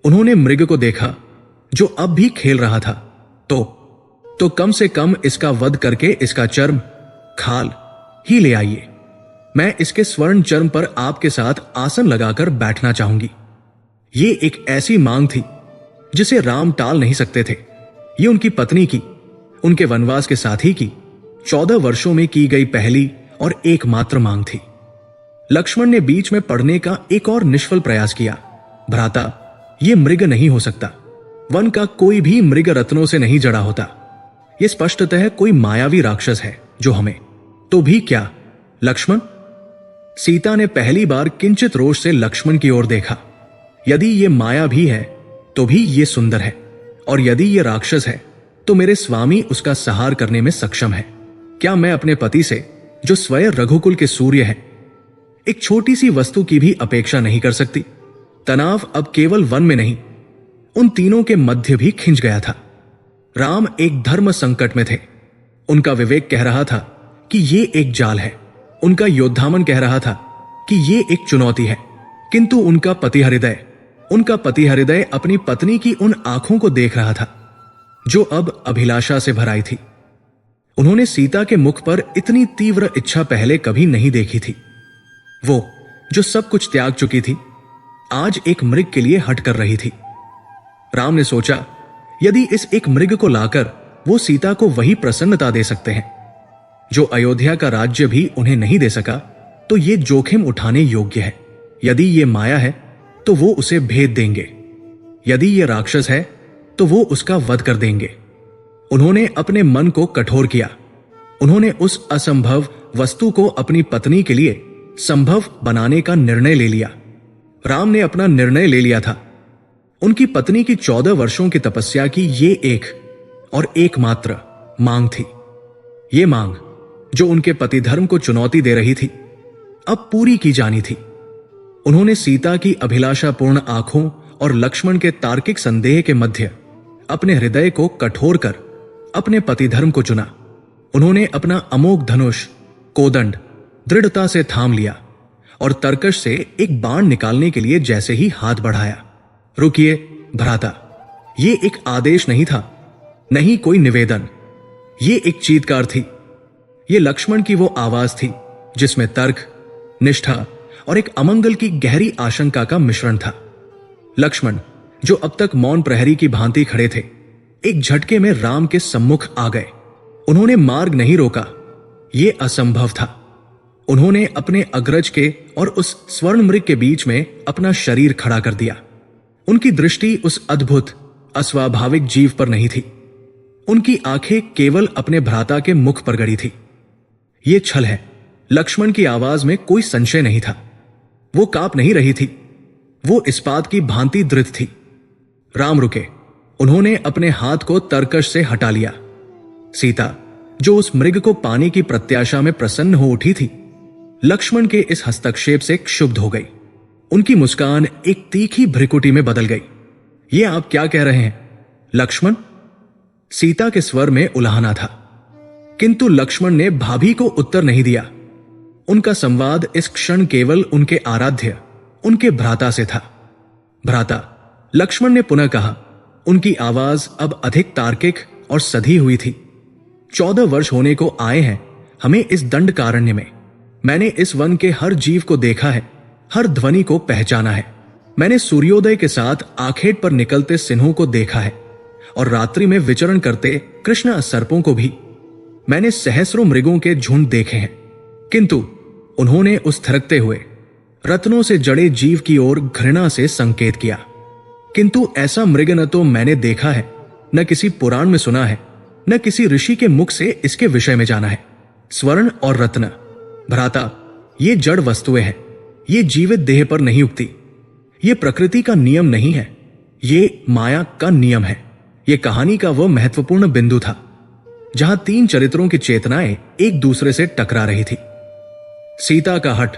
उन्होंने मृग को देखा जो अब भी खेल रहा था, तो कम से कम इसका वध करके इसका चर्म, खाल ही ले आइए। मैं इसके स्वर्ण चर्म पर आपके साथ आसन लगाकर बैठना चाहूंगी। ये एक ऐसी मांग थी जिसे राम टाल नहीं सकते थे। ये उनकी पत्नी की, उनके वनवास के साथी की 14 वर्षों में की गई पहली और एकमात्र मांग थी। लक्ष्मण ने बीच में पड़ने का एक और निष्फल प्रयास किया। भ्राता, ये मृग नहीं हो सकता। वन का कोई भी मृग रत्नों से नहीं जड़ा होता। यह स्पष्टतः कोई मायावी राक्षस है जो हमें। तो भी क्या लक्ष्मण? सीता ने पहली बार किंचित रोष से लक्ष्मण की ओर देखा। यदि ये माया भी है तो भी ये सुंदर है, और यदि ये राक्षस है तो मेरे स्वामी उसका सहार करने में सक्षम है। क्या मैं अपने पति से, जो स्वयं रघुकुल के सूर्य है, एक छोटी सी वस्तु की भी अपेक्षा नहीं कर सकती? तनाव अब केवल वन में नहीं, उन तीनों के मध्य भी खिंच गया था। राम एक धर्म संकट में थे। उनका विवेक कह रहा था कि ये एक जाल है। उनका योद्धामन कह रहा था कि ये एक चुनौती है। किंतु उनका पति हृदय अपनी पत्नी की उन आंखों को देख रहा था जो अब अभिलाषा से भर आई थी। उन्होंने सीता के मुख पर इतनी तीव्र इच्छा पहले कभी नहीं देखी थी। वो जो सब कुछ त्याग चुकी थी, आज एक मृग के लिए हट कर रही थी। राम ने सोचा, यदि इस एक मृग को लाकर वो सीता को वही प्रसन्नता दे सकते हैं जो अयोध्या का राज्य भी उन्हें नहीं दे सका, तो ये जोखिम उठाने योग्य है। यदि ये माया है तो वो उसे भेद देंगे। यदि ये राक्षस है तो वो उसका वध कर देंगे। उन्होंने अपने मन को कठोर किया। उन्होंने उस असंभव वस्तु को अपनी पत्नी के लिए संभव बनाने का निर्णय ले लिया। राम ने अपना निर्णय ले लिया था। उनकी पत्नी की 14 वर्षों की तपस्या की ये एक और एकमात्र मांग थी। ये मांग जो उनके पति धर्म को चुनौती दे रही थी, अब पूरी की जानी थी। उन्होंने सीता की अभिलाषापूर्ण आंखों और लक्ष्मण के तार्किक संदेह के मध्य अपने हृदय को कठोर कर अपने पतिधर्म को चुना। उन्होंने अपना अमोघ धनुष कोदंड दृढ़ता से थाम लिया और तरकश से एक बाण निकालने के लिए जैसे ही हाथ बढ़ाया, रुकिए भ्राता, ये एक आदेश नहीं था, नहीं कोई निवेदन, ये एक चीत्कार थी। ये लक्ष्मण की वो आवाज थी जिसमें तर्क, निष्ठा और एक अमंगल की गहरी आशंका का मिश्रण था। लक्ष्मण, जो अब तक मौन प्रहरी की भांति खड़े थे, एक झटके में राम के सम्मुख आ गए। उन्होंने मार्ग नहीं रोका, यह असंभव था। उन्होंने अपने अग्रज के और उस स्वर्ण मृग के बीच में अपना शरीर खड़ा कर दिया। उनकी दृष्टि उस अद्भुत अस्वाभाविक जीव पर नहीं थी, उनकी आंखें केवल अपने भ्राता के मुख पर गड़ी थी। यह छल है। लक्ष्मण की आवाज में कोई संशय नहीं था। वो कांप नहीं रही थी, वो इस्पात की भांति दृढ़ थी। राम रुके। उन्होंने अपने हाथ को तरकश से हटा लिया। सीता, जो उस मृग को पाने की प्रत्याशा में प्रसन्न हो उठी थी, लक्ष्मण के इस हस्तक्षेप से क्षुब्ध हो गई। उनकी मुस्कान एक तीखी भ्रिकुटी में बदल गई। ये आप क्या कह रहे हैं लक्ष्मण? सीता के स्वर में उलाहना था, किंतु लक्ष्मण ने भाभी को उत्तर नहीं दिया। उनका संवाद इस क्षण केवल उनके आराध्य, उनके भ्राता से था। भ्राता, लक्ष्मण ने पुनः कहा। उनकी आवाज अब अधिक तार्किक और सधी हुई थी। 14 वर्ष होने को आए हैं हमें इस दंडकारण्य में। मैंने इस वन के हर जीव को देखा है, हर ध्वनि को पहचाना है। मैंने सूर्योदय के साथ आखेट पर निकलते सिंहों को देखा है और रात्रि में विचरण करते कृष्ण सर्पों को भी। मैंने सहस्रों मृगों के झुंड देखे हैं, किंतु उन्होंने उस थरकते हुए रत्नों से जड़े जीव की ओर घृणा से संकेत किया। किंतु ऐसा मृग न तो मैंने देखा है, न किसी पुराण में सुना है, न किसी ऋषि के मुख से इसके विषय में जाना है। स्वर्ण और रत्न, भ्राता, ये जड़ वस्तुएं हैं, ये जीवित देह पर नहीं उगती। ये प्रकृति का नियम नहीं है, ये माया का नियम है। ये कहानी का वह महत्वपूर्ण बिंदु था जहां 3 चरित्रों की चेतनाएं एक दूसरे से टकरा रही थी। सीता का हठ,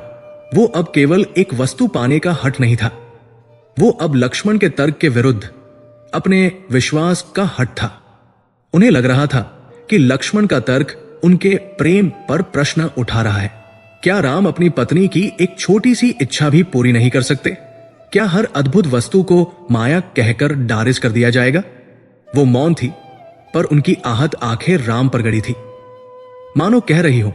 वो अब केवल एक वस्तु पाने का हठ नहीं था, वो अब लक्ष्मण के तर्क के विरुद्ध अपने विश्वास का हठ था। उन्हें लग रहा था कि लक्ष्मण का तर्क उनके प्रेम पर प्रश्न उठा रहा है। क्या राम अपनी पत्नी की एक छोटी सी इच्छा भी पूरी नहीं कर सकते? क्या हर अद्भुत वस्तु को माया कहकर डारिज कर दिया जाएगा? वो मौन थी, पर उनकी आहत आंखें राम पर गड़ी थी, मानो कह रही हो,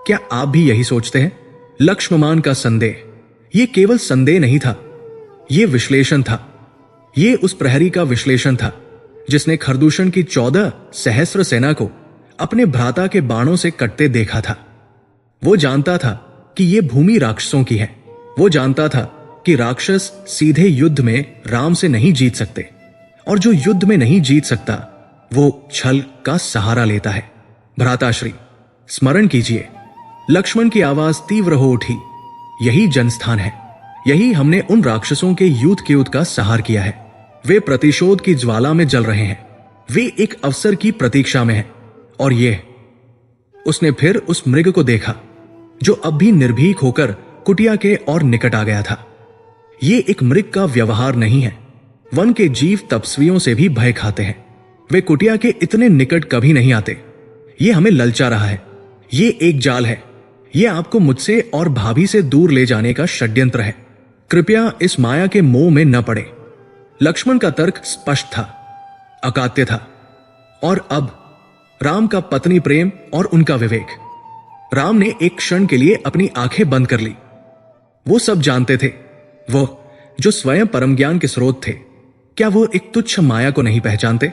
क्या आप भी यही सोचते हैं? लक्ष्मण का संदेह, यह केवल संदेह नहीं था, यह विश्लेषण था। यह उस प्रहरी का विश्लेषण था जिसने खरदूषण की 14 सहस्र सेना को अपने भ्राता के बाणों से कटते देखा था। वो जानता था कि यह भूमि राक्षसों की है। वो जानता था कि राक्षस सीधे युद्ध में राम से नहीं जीत सकते, और जो युद्ध में नहीं जीत सकता वो छल का सहारा लेता है। भ्राताश्री, स्मरण कीजिए। लक्ष्मण की आवाज तीव्र हो उठी। यही जनस्थान है, यही हमने उन राक्षसों के यूथ क्यूथ का सहार किया है। वे प्रतिशोध की ज्वाला में जल रहे हैं, वे एक अवसर की प्रतीक्षा में हैं। और ये, उसने फिर उस मृग को देखा जो अब भी निर्भीक होकर कुटिया के और निकट आ गया था। ये एक मृग का व्यवहार नहीं है। वन के जीव तपस्वियों से भी भय खाते हैं, वे कुटिया के इतने निकट कभी नहीं आते। ये हमें ललचा रहा है, ये एक जाल है, ये आपको मुझसे और भाभी से दूर ले जाने का षड्यंत्र है। कृपया इस माया के मोह में न पड़े। लक्ष्मण का तर्क स्पष्ट था, अकात्य था। और अब राम का पत्नी प्रेम और उनका विवेक। राम ने एक क्षण के लिए अपनी आंखें बंद कर ली। वो सब जानते थे, वो जो स्वयं परम ज्ञान के स्रोत थे, क्या वो एक तुच्छ माया को नहीं पहचानते?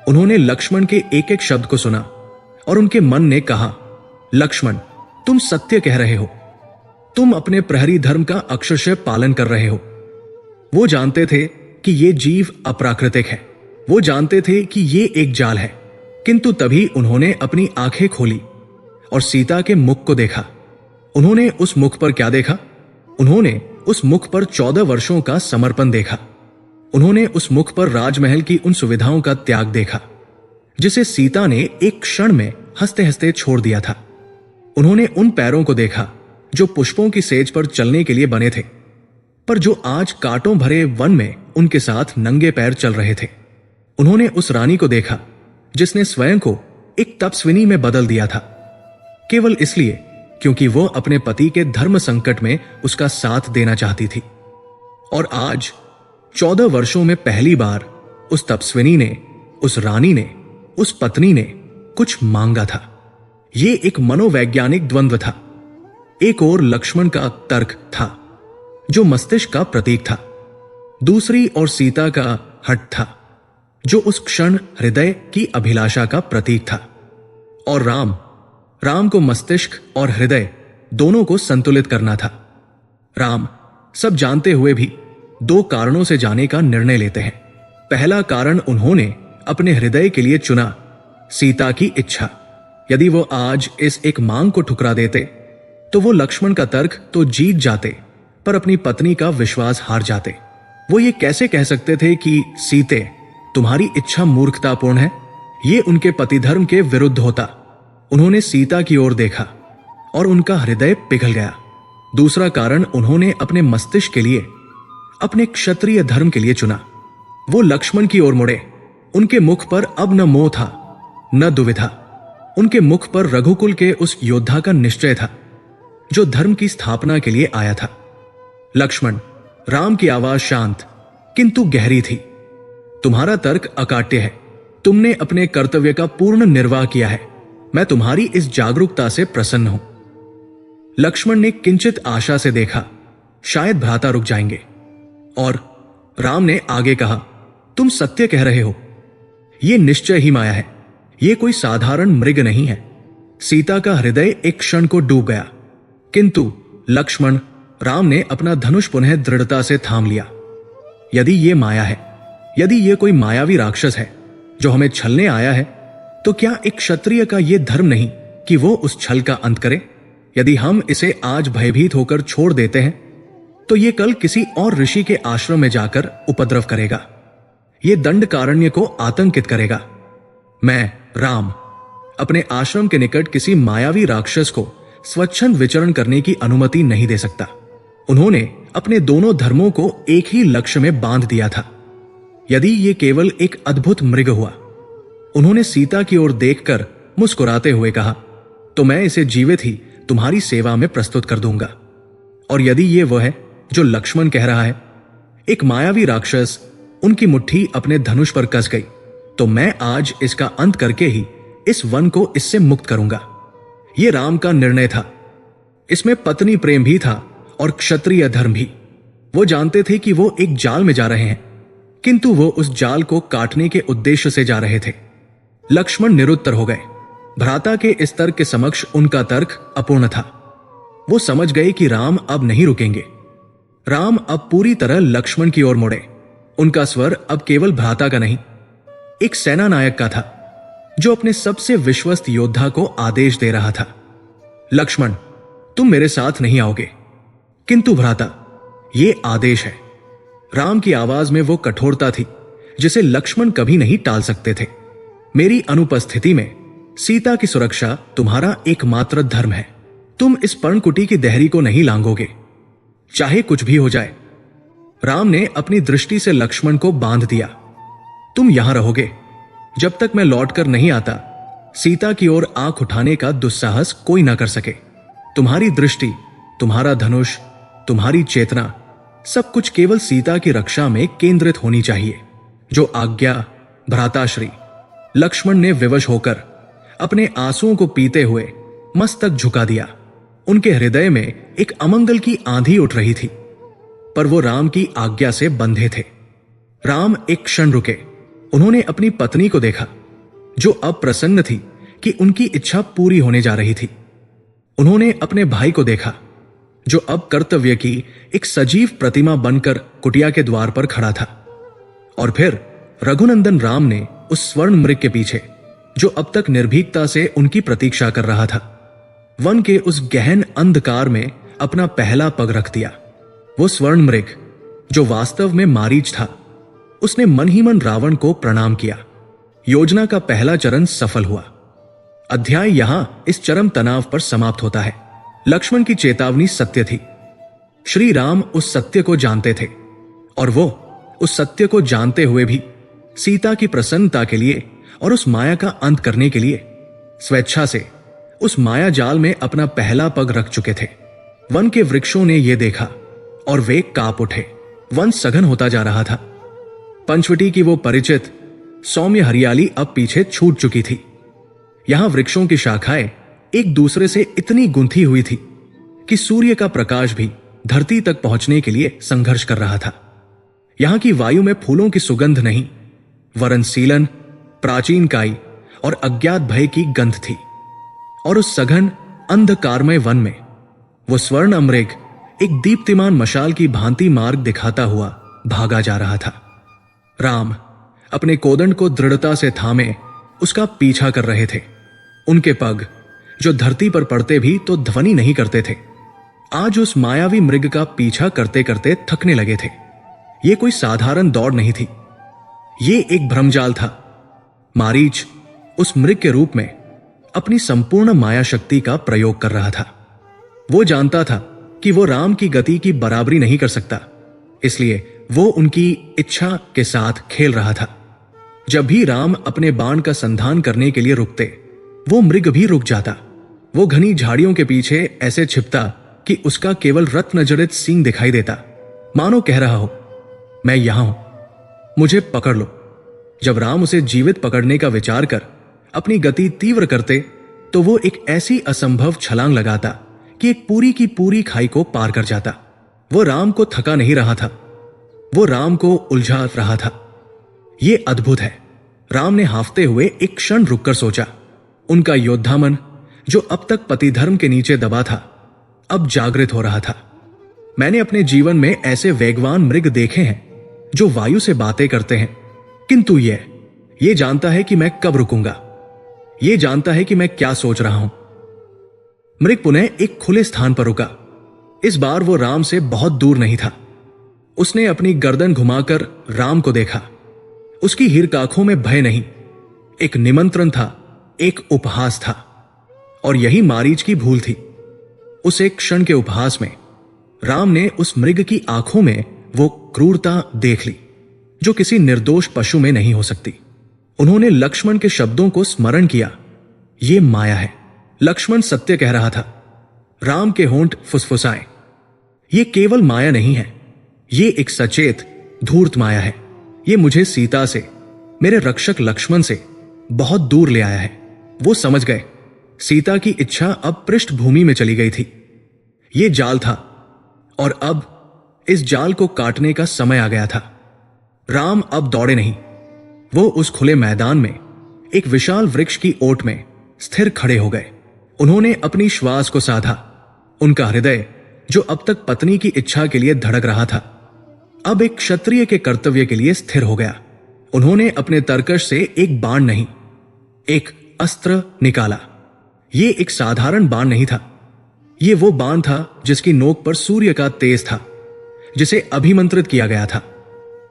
उन्होंने लक्ष्मण के एक एक शब्द को सुना और उनके मन ने कहा, लक्ष्मण, तुम सत्य कह रहे हो, तुम अपने प्रहरी धर्म का अक्षरशः पालन कर रहे हो। वो जानते थे कि ये जीव अप्राकृतिक है, वो जानते थे कि ये एक जाल है, किंतु तभी उन्होंने अपनी आंखें खोली और सीता के मुख को देखा। उन्होंने उस मुख पर क्या देखा? उन्होंने उस मुख पर 14 वर्षों का समर्पण देखा। उन्होंने उस मुख पर राजमहल की उन सुविधाओं का त्याग देखा जिसे सीता ने एक क्षण में हंसते हंसते छोड़ दिया था। उन्होंने उन पैरों को देखा जो पुष्पों की सेज पर चलने के लिए बने थे, पर जो आज कांटों भरे वन में उनके साथ नंगे पैर चल रहे थे। उन्होंने उस रानी को देखा जिसने स्वयं को एक तपस्विनी में बदल दिया था, केवल इसलिए क्योंकि वो अपने पति के धर्म संकट में उसका साथ देना चाहती थी। और आज 14 वर्षों में पहली बार उस तपस्विनी ने, उस रानी ने, उस पत्नी ने कुछ मांगा था। ये एक मनोवैज्ञानिक द्वंद्व था। एक ओर लक्ष्मण का तर्क था जो मस्तिष्क का प्रतीक था, दूसरी ओर सीता का हठ था जो उस क्षण हृदय की अभिलाषा का प्रतीक था। और राम को मस्तिष्क और हृदय दोनों को संतुलित करना था। राम सब जानते हुए भी दो कारणों से जाने का निर्णय लेते हैं। पहला कारण उन्होंने अपने हृदय के लिए चुना, सीता की इच्छा। यदि वो आज इस एक मांग को ठुकरा देते तो वो लक्ष्मण का तर्क तो जीत जाते, पर अपनी पत्नी का विश्वास हार जाते। वो ये कैसे कह सकते थे कि सीते, तुम्हारी इच्छा मूर्खतापूर्ण है? ये उनके पतिधर्म के विरुद्ध होता। उन्होंने सीता की ओर देखा और उनका हृदय पिघल गया। दूसरा कारण उन्होंने अपने मस्तिष्क के लिए, अपने क्षत्रिय धर्म के लिए चुना। वो लक्ष्मण की ओर मुड़े। उनके मुख पर अब न मोह था, न दुविधा। उनके मुख पर रघुकुल के उस योद्धा का निश्चय था जो धर्म की स्थापना के लिए आया था। लक्ष्मण, राम की आवाज शांत किंतु गहरी थी। तुम्हारा तर्क अकाट्य है। तुमने अपने कर्तव्य का पूर्ण निर्वाह किया है। मैं तुम्हारी इस जागरूकता से प्रसन्न हूं। लक्ष्मण ने किंचित आशा से देखा, शायद भ्राता रुक जाएंगे। और राम ने आगे कहा, तुम सत्य कह रहे हो। यह निश्चय ही माया है। यह कोई साधारण मृग नहीं है। सीता का हृदय एक क्षण को डूब गया, किंतु लक्ष्मण, राम ने अपना धनुष पुनः दृढ़ता से थाम लिया। यदि यह माया है, यदि यह कोई मायावी राक्षस है जो हमें छलने आया है, तो क्या एक क्षत्रिय का यह धर्म नहीं कि वो उस छल का अंत करे? यदि हम इसे आज भयभीत होकर छोड़ देते हैं तो ये कल किसी और ऋषि के आश्रम में जाकर उपद्रव करेगा। ये दंडकारण्य को आतंकित करेगा। मैं, राम, अपने आश्रम के निकट किसी मायावी राक्षस को स्वच्छंद विचरण करने की अनुमति नहीं दे सकता। उन्होंने अपने दोनों धर्मों को एक ही लक्ष्य में बांध दिया था। यदि ये केवल एक अद्भुत मृग हुआ, उन्होंने सीता की ओर देखकर मुस्कुराते हुए कहा, तो मैं इसे जीवित ही तुम्हारी सेवा में प्रस्तुत कर दूंगा। और यदि ये वह है जो लक्ष्मण कह रहा है, एक मायावी राक्षस, उनकी मुट्ठी अपने धनुष पर कस गई, तो मैं आज इसका अंत करके ही इस वन को इससे मुक्त करूंगा। यह राम का निर्णय था। इसमें पत्नी प्रेम भी था और क्षत्रिय धर्म भी। वो जानते थे कि वो एक जाल में जा रहे हैं, किंतु वो उस जाल को काटने के उद्देश्य से जा रहे थे। लक्ष्मण निरुत्तर हो गए। भ्राता के इस तर्क के समक्ष उनका तर्क अपूर्ण था। वो समझ गए कि राम अब नहीं रुकेंगे। राम अब पूरी तरह लक्ष्मण की ओर मुड़े। उनका स्वर अब केवल भ्राता का नहीं, एक सेना नायक का था जो अपने सबसे विश्वस्त योद्धा को आदेश दे रहा था। लक्ष्मण, तुम मेरे साथ नहीं आओगे। किंतु भ्राता, ये आदेश है। राम की आवाज में वो कठोरता थी जिसे लक्ष्मण कभी नहीं टाल सकते थे। मेरी अनुपस्थिति में सीता की सुरक्षा तुम्हारा एकमात्र धर्म है। तुम इस पर्णकुटी की देहरी को नहीं लांघोगे, चाहे कुछ भी हो जाए। राम ने अपनी दृष्टि से लक्ष्मण को बांध दिया। तुम यहां रहोगे जब तक मैं लौटकर नहीं आता। सीता की ओर आंख उठाने का दुस्साहस कोई ना कर सके। तुम्हारी दृष्टि, तुम्हारा धनुष, तुम्हारी चेतना, सब कुछ केवल सीता की रक्षा में केंद्रित होनी चाहिए। जो आज्ञा भ्राताश्री। लक्ष्मण ने विवश होकर अपने आंसुओं को पीते हुए मस्तक झुका दिया। उनके हृदय में एक अमंगल की आंधी उठ रही थी, पर वो राम की आज्ञा से बंधे थे। राम एक क्षण रुके। उन्होंने अपनी पत्नी को देखा जो अब प्रसन्न थी कि उनकी इच्छा पूरी होने जा रही थी। उन्होंने अपने भाई को देखा जो अब कर्तव्य की एक सजीव प्रतिमा बनकर कुटिया के द्वार पर खड़ा था। और फिर रघुनंदन राम ने उस स्वर्ण मृग के पीछे, जो अब तक निर्भीकता से उनकी प्रतीक्षा कर रहा था, वन के उस गहन अंधकार में अपना पहला पग रख दिया। वो स्वर्ण मृग जो वास्तव में मारीच था, उसने मन ही मन रावण को प्रणाम किया। योजना का पहला चरण सफल हुआ। अध्याय यहां इस चरम तनाव पर समाप्त होता है। लक्ष्मण की चेतावनी सत्य थी। श्री राम उस सत्य को जानते थे और वो उस सत्य को जानते हुए भी सीता की प्रसन्नता के लिए और उस माया का अंत करने के लिए स्वेच्छा से उस माया जाल में अपना पहला पग रख चुके थे। वन के वृक्षों ने यह देखा और वे कांप उठे। वन सघन होता जा रहा था। पंचवटी की वो परिचित सौम्य हरियाली अब पीछे छूट चुकी थी। यहां वृक्षों की शाखाएं एक दूसरे से इतनी गुंथी हुई थी कि सूर्य का प्रकाश भी धरती तक पहुंचने के लिए संघर्ष कर रहा था। यहां की वायु में फूलों की सुगंध नहीं, वरन सीलन, प्राचीन काई और अज्ञात भय की गंध थी। और उस सघन अंधकारमय वन में वो स्वर्ण अमृग एक दीप्तिमान मशाल की भांति मार्ग दिखाता हुआ भागा जा रहा था। राम अपने कोदंड को दृढ़ता से थामे उसका पीछा कर रहे थे। उनके पग जो धरती पर पड़ते भी तो ध्वनि नहीं करते थे, आज उस मायावी मृग का पीछा करते करते थकने लगे थे। यह कोई साधारण दौड़ नहीं थी, ये एक भ्रमजाल था। मारीच उस मृग के रूप में अपनी संपूर्ण माया शक्ति का प्रयोग कर रहा था। वो जानता था कि वो राम की गति की बराबरी नहीं कर सकता, इसलिए वो उनकी इच्छा के साथ खेल रहा था। जब भी राम अपने बाण का संधान करने के लिए रुकते, वो मृग भी रुक जाता। वो घनी झाड़ियों के पीछे ऐसे छिपता कि उसका केवल रत्न जड़ित सींग दिखाई देता, मानो कह रहा हो, मैं यहां हूं, मुझे पकड़ लो। जब राम उसे जीवित पकड़ने का विचार कर अपनी गति तीव्र करते, तो वो एक ऐसी असंभव छलांग लगाता कि एक पूरी की पूरी खाई को पार कर जाता। वो राम को थका नहीं रहा था, वो राम को उलझा रहा था। ये अद्भुत है। राम ने हाफते हुए एक क्षण रुककर सोचा। उनका योद्धा मन, जो अब तक पतिधर्म के नीचे दबा था, अब जागृत हो रहा था। मैंने अपने जीवन में ऐसे वेगवान मृग देखे हैं जो वायु से बातें करते हैं, किंतु ये जानता है कि मैं कब रुकूंगा, ये जानता है कि मैं क्या सोच रहा हूं। मृग पुनः एक खुले स्थान पर रुका। इस बार वो राम से बहुत दूर नहीं था। उसने अपनी गर्दन घुमाकर राम को देखा। उसकी हीर आंखों में भय नहीं, एक निमंत्रण था, एक उपहास था। और यही मारीच की भूल थी। उस एक क्षण के उपहास में राम ने उस मृग की आंखों में वो क्रूरता देख ली जो किसी निर्दोष पशु में नहीं हो सकती। उन्होंने लक्ष्मण के शब्दों को स्मरण किया, ये माया है। लक्ष्मण सत्य कह रहा था। राम के होंठ फुसफुसाए, ये केवल माया नहीं है, ये एक सचेत धूर्त माया है। ये मुझे सीता से, मेरे रक्षक लक्ष्मण से बहुत दूर ले आया है। वो समझ गए सीता की इच्छा अब पृष्ठभूमि में चली गई थी। ये जाल था और अब इस जाल को काटने का समय आ गया था। राम अब दौड़े नहीं, वो उस खुले मैदान में एक विशाल वृक्ष की ओट में स्थिर खड़े हो गए। उन्होंने अपनी श्वास को साधा। उनका हृदय, जो अब तक पत्नी की इच्छा के लिए धड़क रहा था, अब एक क्षत्रिय के कर्तव्य के लिए स्थिर हो गया। उन्होंने अपने तरकश से एक बाण नहीं, एक अस्त्र निकाला। ये एक साधारण बाण नहीं था, ये वो बाण था जिसकी नोक पर सूर्य का तेज था, जिसे अभिमंत्रित किया गया था।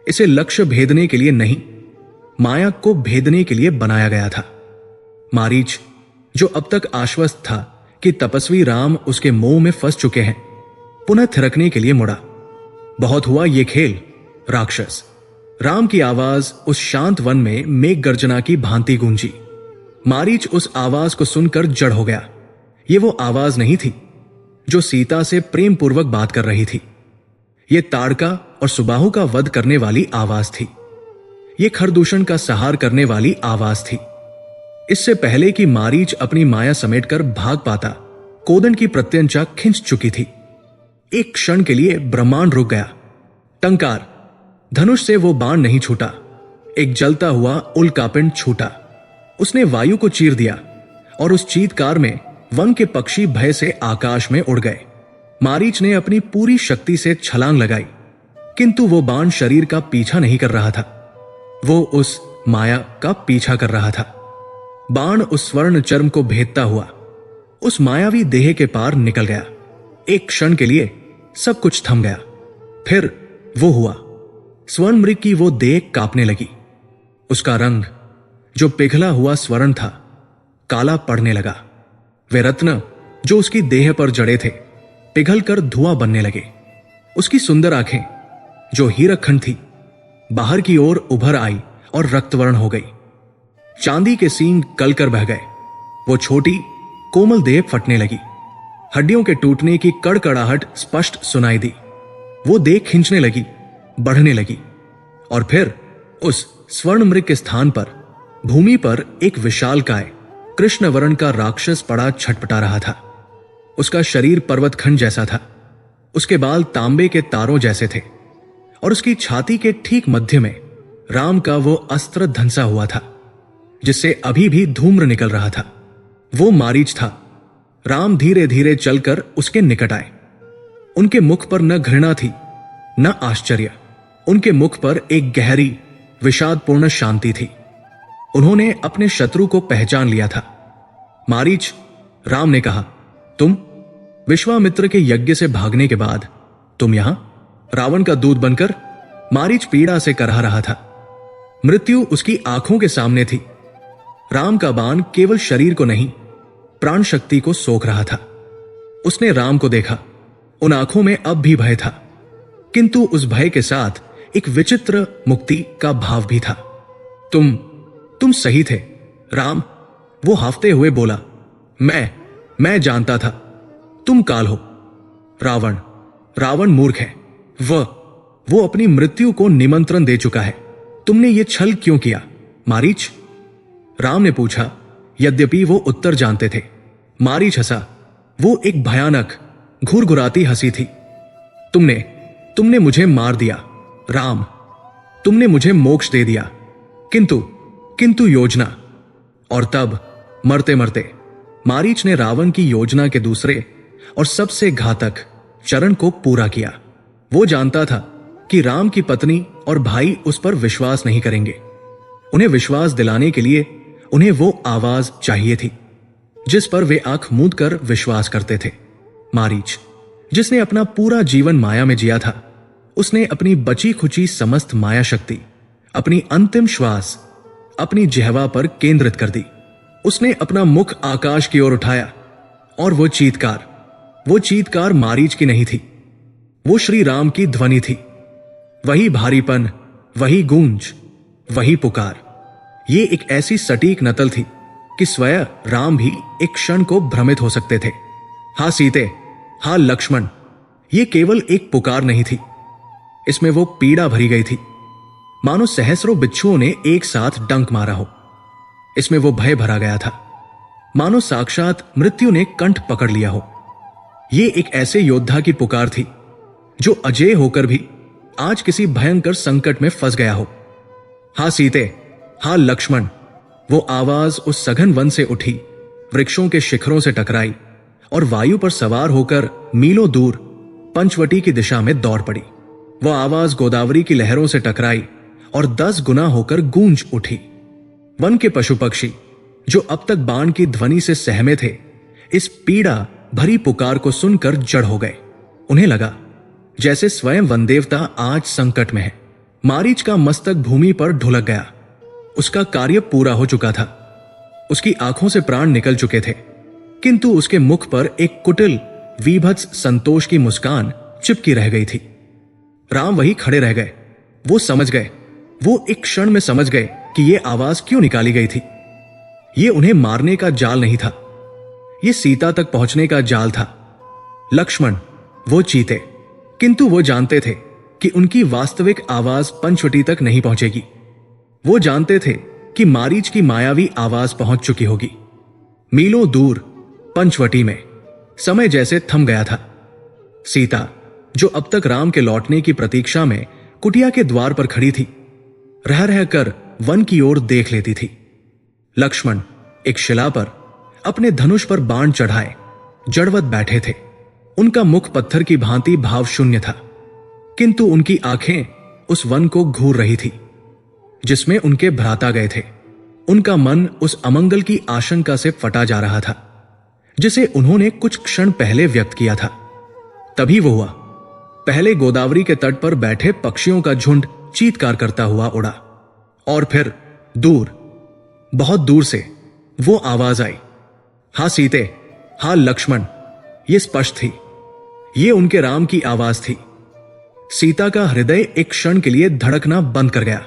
इसे लक्ष्य भेदने के लिए नहीं, माया को भेदने के लिए बनाया गया था। मारीच, जो अब तक आश्वस्त था कि तपस्वी राम उसके मोह में फंस चुके हैं, पुनः थिरकने के लिए मुड़ा। बहुत हुआ ये खेल, राक्षस। राम की आवाज उस शांत वन में मेघ गर्जना की भांति गूंजी। मारीच उस आवाज को सुनकर जड़ हो गया। ये वो आवाज नहीं थी जो सीता से प्रेम पूर्वक बात कर रही थी। ये ताड़का और सुबाहु का वध करने वाली आवाज थी। ये खरदूषण का सहार करने वाली आवाज थी। इससे पहले कि मारीच अपनी माया समेटकर भाग पाता, कोदंड की प्रत्यंचा खिंच चुकी थी। एक क्षण के लिए ब्रह्मांड रुक गया। टंकार, धनुष से वो बाण नहीं छूटा, एक जलता हुआ उल्कापिंड छूटा। उसने वायु को चीर दिया और उस चीत्कार में वन के पक्षी भय से आकाश में उड़ गए। मारीच ने अपनी पूरी शक्ति से छलांग लगाई, किंतु वो बाण शरीर का पीछा नहीं कर रहा था, वो उस माया का पीछा कर रहा था। बाण उस स्वर्ण चर्म को भेदता हुआ उस मायावी देह के पार निकल गया। एक क्षण के लिए सब कुछ थम गया। फिर वो हुआ, स्वर्ण मृग की वो देह कांपने लगी। उसका रंग, जो पिघला हुआ स्वर्ण था, काला पड़ने लगा। वे रत्न जो उसकी देह पर जड़े थे, पिघलकर धुआं बनने लगे। उसकी सुंदर आंखें, जो हीरकखंड थी, बाहर की ओर उभर आई और रक्तवर्ण हो गई। चांदी के सींग गलकर बह गए। वो छोटी कोमल देह फटने लगी। हड्डियों के टूटने की कड़कड़ाहट स्पष्ट सुनाई दी। वो देह खिंचने लगी, बढ़ने लगी, और फिर उस स्वर्ण मृग के स्थान पर भूमि पर एक विशालकाय कृष्णवर्ण का राक्षस पड़ा छटपटा रहा था। उसका शरीर पर्वतखंड जैसा था। उसके बाल तांबे के तारों जैसे थे और उसकी छाती के ठीक मध्य में राम का वो अस्त्र धंसा हुआ था जिससे अभी भी धूम्र निकल रहा था। वो मारीच था। राम धीरे धीरे चलकर उसके निकट आए। उनके मुख पर न घृणा थी न आश्चर्य। उनके मुख पर एक गहरी विषादपूर्ण शांति थी। उन्होंने अपने शत्रु को पहचान लिया था। मारीच, राम ने कहा, तुम विश्वामित्र के यज्ञ से भागने के बाद तुम यहां रावण का दूत बनकर? मारीच पीड़ा से करहा रहा था। मृत्यु उसकी आंखों के सामने थी। राम का बाण केवल शरीर को नहीं, प्राण शक्ति को सोख रहा था। उसने राम को देखा। उन आंखों में अब भी भय था, किंतु उस भय के साथ एक विचित्र मुक्ति का भाव भी था। तुम सही थे राम, वो हाफते हुए बोला। मैं जानता था तुम काल हो। रावण मूर्ख है। वो अपनी मृत्यु को निमंत्रण दे चुका है। तुमने ये छल क्यों किया मारीच? राम ने पूछा। यद्यपि वो उत्तर जानते थे। मारीच हंसा। वो एक भयानक घुरघुराती हंसी थी। तुमने मुझे मार दिया राम, तुमने मुझे मोक्ष दे दिया, किंतु योजना। और तब मरते मरते मारीच ने रावण की योजना के दूसरे और सबसे घातक चरण को पूरा किया। वो जानता था कि राम की पत्नी और भाई उस पर विश्वास नहीं करेंगे। उन्हें विश्वास दिलाने के लिए उन्हें वो आवाज चाहिए थी जिस पर वे आंख मूंद कर विश्वास करते थे। मारीच, जिसने अपना पूरा जीवन माया में जिया था, उसने अपनी बची खुची समस्त माया शक्ति, अपनी अंतिम श्वास अपनी जिह्वा पर केंद्रित कर दी। उसने अपना मुख आकाश की ओर उठाया और वो चीत्कार मारीच की नहीं थी। वो श्री राम की ध्वनि थी। वही भारीपन, वही गूंज, वही पुकार। ये एक ऐसी सटीक नकल थी कि स्वयं राम भी एक क्षण को भ्रमित हो सकते थे। हा सीते, हा लक्ष्मण, ये केवल एक पुकार नहीं थी, इसमें वो पीड़ा भरी गई थी, मानो सहस्रों बिच्छुओं ने एक साथ डंक मारा हो। इसमें वो भय भरा गया था, मानो साक्षात मृत्यु ने कंठ पकड़ लिया हो। ये एक ऐसे योद्धा की पुकार थी जो अजेय होकर भी आज किसी भयंकर संकट में फंस गया हो। हा सीते, हा लक्ष्मण, वो आवाज उस सघन वन से उठी, वृक्षों के शिखरों से टकराई और वायु पर सवार होकर मीलों दूर पंचवटी की दिशा में दौड़ पड़ी। वो आवाज गोदावरी की लहरों से टकराई और 10 गुना होकर गूंज उठी। वन के पशु पक्षी जो अब तक बाण की ध्वनि से सहमे थे, इस पीड़ा भरी पुकार को सुनकर जड़ हो गए। उन्हें लगा जैसे स्वयं वनदेवता आज संकट में है। मारीच का मस्तक भूमि पर ढुलक गया। उसका कार्य पूरा हो चुका था। उसकी आंखों से प्राण निकल चुके थे, किंतु उसके मुख पर एक कुटिल वीभत्स संतोष की मुस्कान चिपकी रह गई थी। राम वही खड़े रह गए। वो समझ गए, वो एक क्षण में समझ गए कि ये आवाज क्यों निकाली गई थी। ये उन्हें मारने का जाल नहीं था, ये सीता तक पहुंचने का जाल था। लक्ष्मण, वो चीते, किंतु वो जानते थे कि उनकी वास्तविक आवाज पंचवटी तक नहीं पहुंचेगी। वो जानते थे कि मारीच की मायावी आवाज पहुंच चुकी होगी। मीलों दूर पंचवटी में समय जैसे थम गया था। सीता, जो अब तक राम के लौटने की प्रतीक्षा में कुटिया के द्वार पर खड़ी थी, रह रहकर वन की ओर देख लेती थी। लक्ष्मण एक शिला पर अपने धनुष पर बाण चढ़ाए जड़वत बैठे थे। उनका मुख पत्थर की भांति भाव शून्य था, किंतु उनकी आंखें उस वन को घूर रही थी जिसमें उनके भ्राता गए थे। उनका मन उस अमंगल की आशंका से फटा जा रहा था जिसे उन्होंने कुछ क्षण पहले व्यक्त किया था। तभी वो हुआ। पहले गोदावरी के तट पर बैठे पक्षियों का झुंड चीत्कार करता हुआ उड़ा, और फिर दूर, बहुत दूर से वो आवाज आई, हा सीते, हा लक्ष्मण। ये स्पष्ट थी, ये उनके राम की आवाज थी। सीता का हृदय एक क्षण के लिए धड़कना बंद कर गया।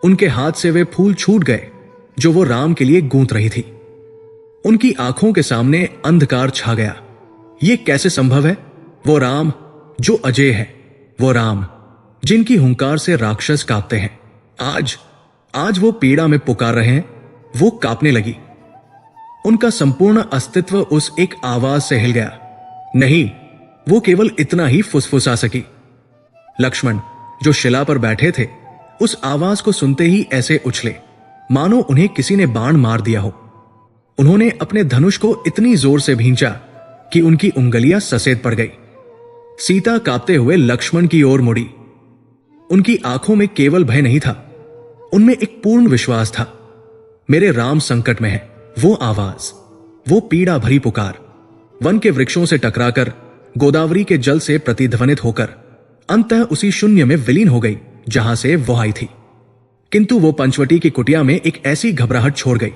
उनके हाथ से वे फूल छूट गए जो वो राम के लिए गूंथ रही थी। उनकी आंखों के सामने अंधकार छा गया। ये कैसे संभव है? वो राम जो अजय है, वो राम जिनकी हुंकार से राक्षस कांपते हैं, आज वो पीड़ा में पुकार रहे हैं। वो कांपने लगी। उनका संपूर्ण अस्तित्व उस एक आवाज से हिल गया। नहीं, वो केवल इतना ही फुसफुसा सकी। लक्ष्मण जो शिला पर बैठे थे, उस आवाज को सुनते ही ऐसे उछले मानो उन्हें किसी ने बाण मार दिया हो। उन्होंने अपने धनुष को इतनी जोर से भींचा कि उनकी उंगलियां सफेद पड़ गई। सीता कांपते हुए लक्ष्मण की ओर मुड़ी। उनकी आंखों में केवल भय नहीं था, उनमें एक पूर्ण विश्वास था। मेरे राम संकट में है। वो आवाज, वो पीड़ा भरी पुकार वन के वृक्षों से टकराकर गोदावरी के जल से प्रतिध्वनित होकर अंततः उसी शून्य में विलीन हो गई जहां से वो आई थी। किंतु वो पंचवटी की कुटिया में एक ऐसी घबराहट छोड़ गई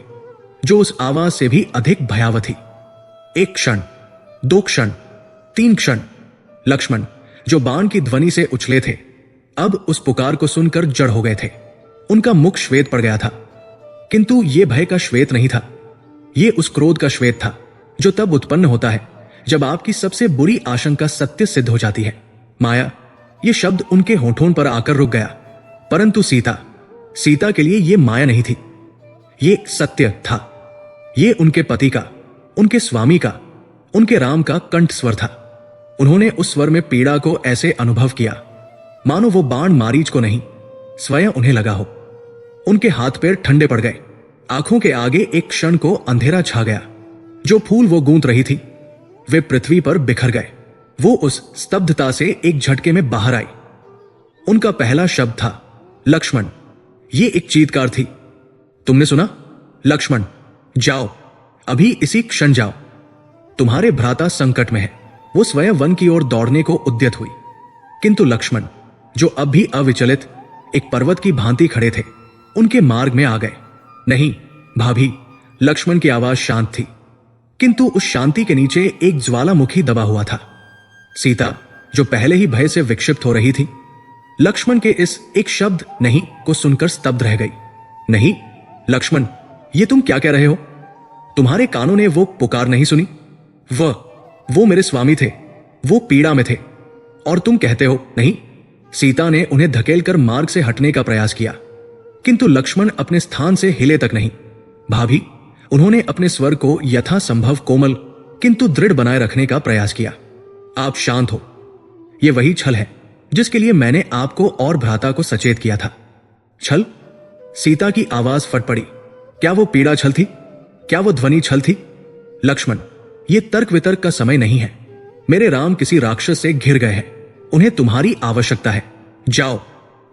जो उस आवाज से भी अधिक भयावह थी। एक क्षण, 2 क्षण, 3 क्षण, लक्ष्मण जो बाण की ध्वनि से उछले थे, अब उस पुकार को सुनकर जड़ हो गए थे। उनका मुख श्वेत पड़ गया था, किंतु यह भय का श्वेत नहीं था। यह उस क्रोध का श्वेत था जो तब उत्पन्न होता है जब आपकी सबसे बुरी आशंका सत्य सिद्ध हो जाती है। माया, यह शब्द उनके होठों पर आकर रुक गया, परंतु सीता के लिए यह माया नहीं थी, ये सत्य था। ये उनके पति का, उनके स्वामी का, उनके राम का कंठ स्वर था। उन्होंने उस स्वर में पीड़ा को ऐसे अनुभव किया मानो वो बाण मारीच को नहीं, स्वयं उन्हें लगा हो। उनके हाथ पैर ठंडे पड़ गए। आंखों के आगे एक क्षण को अंधेरा छा गया। जो फूल वो गूंथ रही थी, वे पृथ्वी पर बिखर गए। वो उस स्तब्धता से एक झटके में बाहर आई। उनका पहला शब्द था लक्ष्मण। ये एक चीत्कार थी। तुमने सुना? लक्ष्मण जाओ, अभी इसी क्षण जाओ, तुम्हारे भ्राता संकट में है। वो स्वयं वन की ओर दौड़ने को उद्यत हुई, किंतु लक्ष्मण जो अब भी अविचलित एक पर्वत की भांति खड़े थे, उनके मार्ग में आ गए। नहीं भाभी, लक्ष्मण की आवाज शांत थी, किंतु उस शांति के नीचे एक ज्वालामुखी दबा हुआ था। सीता जो पहले ही भय से विक्षिप्त हो रही थी, लक्ष्मण के इस एक शब्द नहीं को सुनकर स्तब्ध रह गई। नहीं लक्ष्मण, ये तुम क्या कह रहे हो? तुम्हारे कानों ने वो पुकार नहीं सुनी? वो मेरे स्वामी थे, वो पीड़ा में थे, और तुम कहते हो नहीं? सीता ने उन्हें धकेलकर मार्ग से हटने का प्रयास किया, किंतु लक्ष्मण अपने स्थान से हिले तक नहीं। भाभी, उन्होंने अपने स्वर को यथासंभव कोमल किंतु दृढ़ बनाए रखने का प्रयास किया। आप शांत हो। यह वही छल है जिसके लिए मैंने आपको और भ्राता को सचेत किया था। छल? सीता की आवाज फट पड़ी। क्या वो पीड़ा छल थी? क्या वो ध्वनि छल थी? लक्ष्मण, ये तर्क वितर्क का समय नहीं है। मेरे राम किसी राक्षस से घिर गए हैं, उन्हें तुम्हारी आवश्यकता है। जाओ।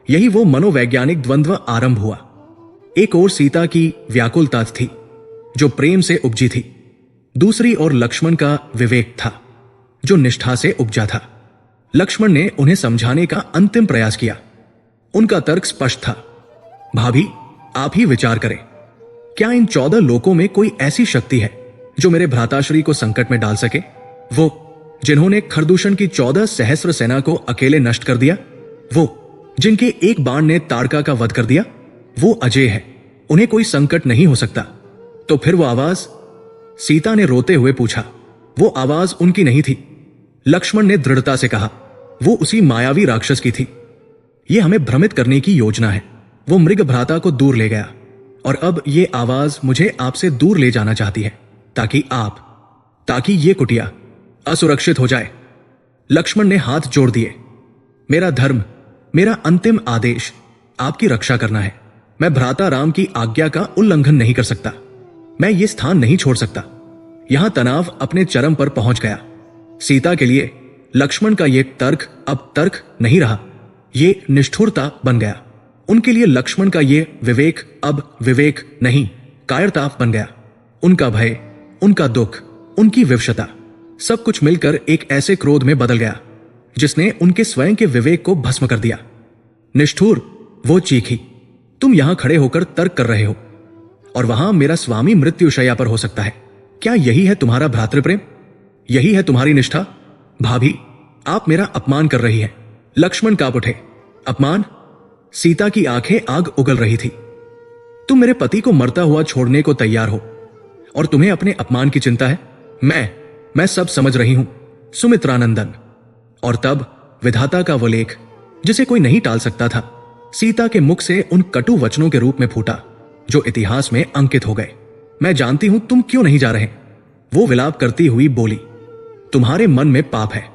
यही वो मनोवैज्ञानिक द्वंद्व आरंभ हुआ। एक ओर सीता की व्याकुलता थी जो प्रेम से उपजी थी, दूसरी ओर लक्ष्मण का विवेक था जो निष्ठा से उपजा था। लक्ष्मण ने उन्हें समझाने का अंतिम प्रयास किया। उनका तर्क स्पष्ट था। भाभी, आप ही विचार करें। क्या इन 14 लोकों में कोई ऐसी शक्ति है जो मेरे भ्राताश्री को संकट में डाल सके? वो जिन्होंने खरदूषण की 14 सहस्र सेना को अकेले नष्ट कर दिया, वो जिनके एक बाण ने ताड़का का वध कर दिया, वो अजय है, उन्हें कोई संकट नहीं हो सकता। तो फिर वो आवाज? सीता ने रोते हुए पूछा। वो आवाज उनकी नहीं थी, लक्ष्मण ने दृढ़ता से कहा। वो उसी मायावी राक्षस की थी। यह हमें भ्रमित करने की योजना है। वो मृग भ्राता को दूर ले गया, और अब ये आवाज मुझे आपसे दूर ले जाना चाहती है, ताकि ये कुटिया असुरक्षित हो जाए। लक्ष्मण ने हाथ जोड़ दिए। मेरा धर्म, मेरा अंतिम आदेश आपकी रक्षा करना है। मैं भ्राता राम की आज्ञा का उल्लंघन नहीं कर सकता। मैं ये स्थान नहीं छोड़ सकता। यहां तनाव अपने चरम पर पहुंच गया। सीता के लिए लक्ष्मण का यह तर्क अब तर्क नहीं रहा, यह निष्ठुरता बन गया। उनके लिए लक्ष्मण का यह विवेक अब विवेक नहीं, कायरता बन गया। उनका भय, उनका दुख, उनकी विवशता, सब कुछ मिलकर एक ऐसे क्रोध में बदल गया जिसने उनके स्वयं के विवेक को भस्म कर दिया। निष्ठुर, वो चीखी, तुम यहां खड़े होकर तर्क कर रहे हो, और वहां मेरा स्वामी मृत्युशैया पर हो सकता है। क्या यही है तुम्हारा भ्रातृप्रेम? यही है तुम्हारी निष्ठा? भाभी, आप मेरा अपमान कर रही हैं। लक्ष्मण कांप उठे। अपमान? सीता की आंखें आग उगल रही थी। तुम मेरे पति को मरता हुआ छोड़ने को तैयार हो और तुम्हें अपने अपमान की चिंता है? मैं सब समझ रही हूं सुमित्रानंदन। और तब विधाता का वो लेख जिसे कोई नहीं टाल सकता था, सीता के मुख से उन कटु वचनों के रूप में फूटा जो इतिहास में अंकित हो गए। मैं जानती हूं तुम क्यों नहीं जा रहे। वो विलाप करती हुई बोली, तुम्हारे मन में पाप है।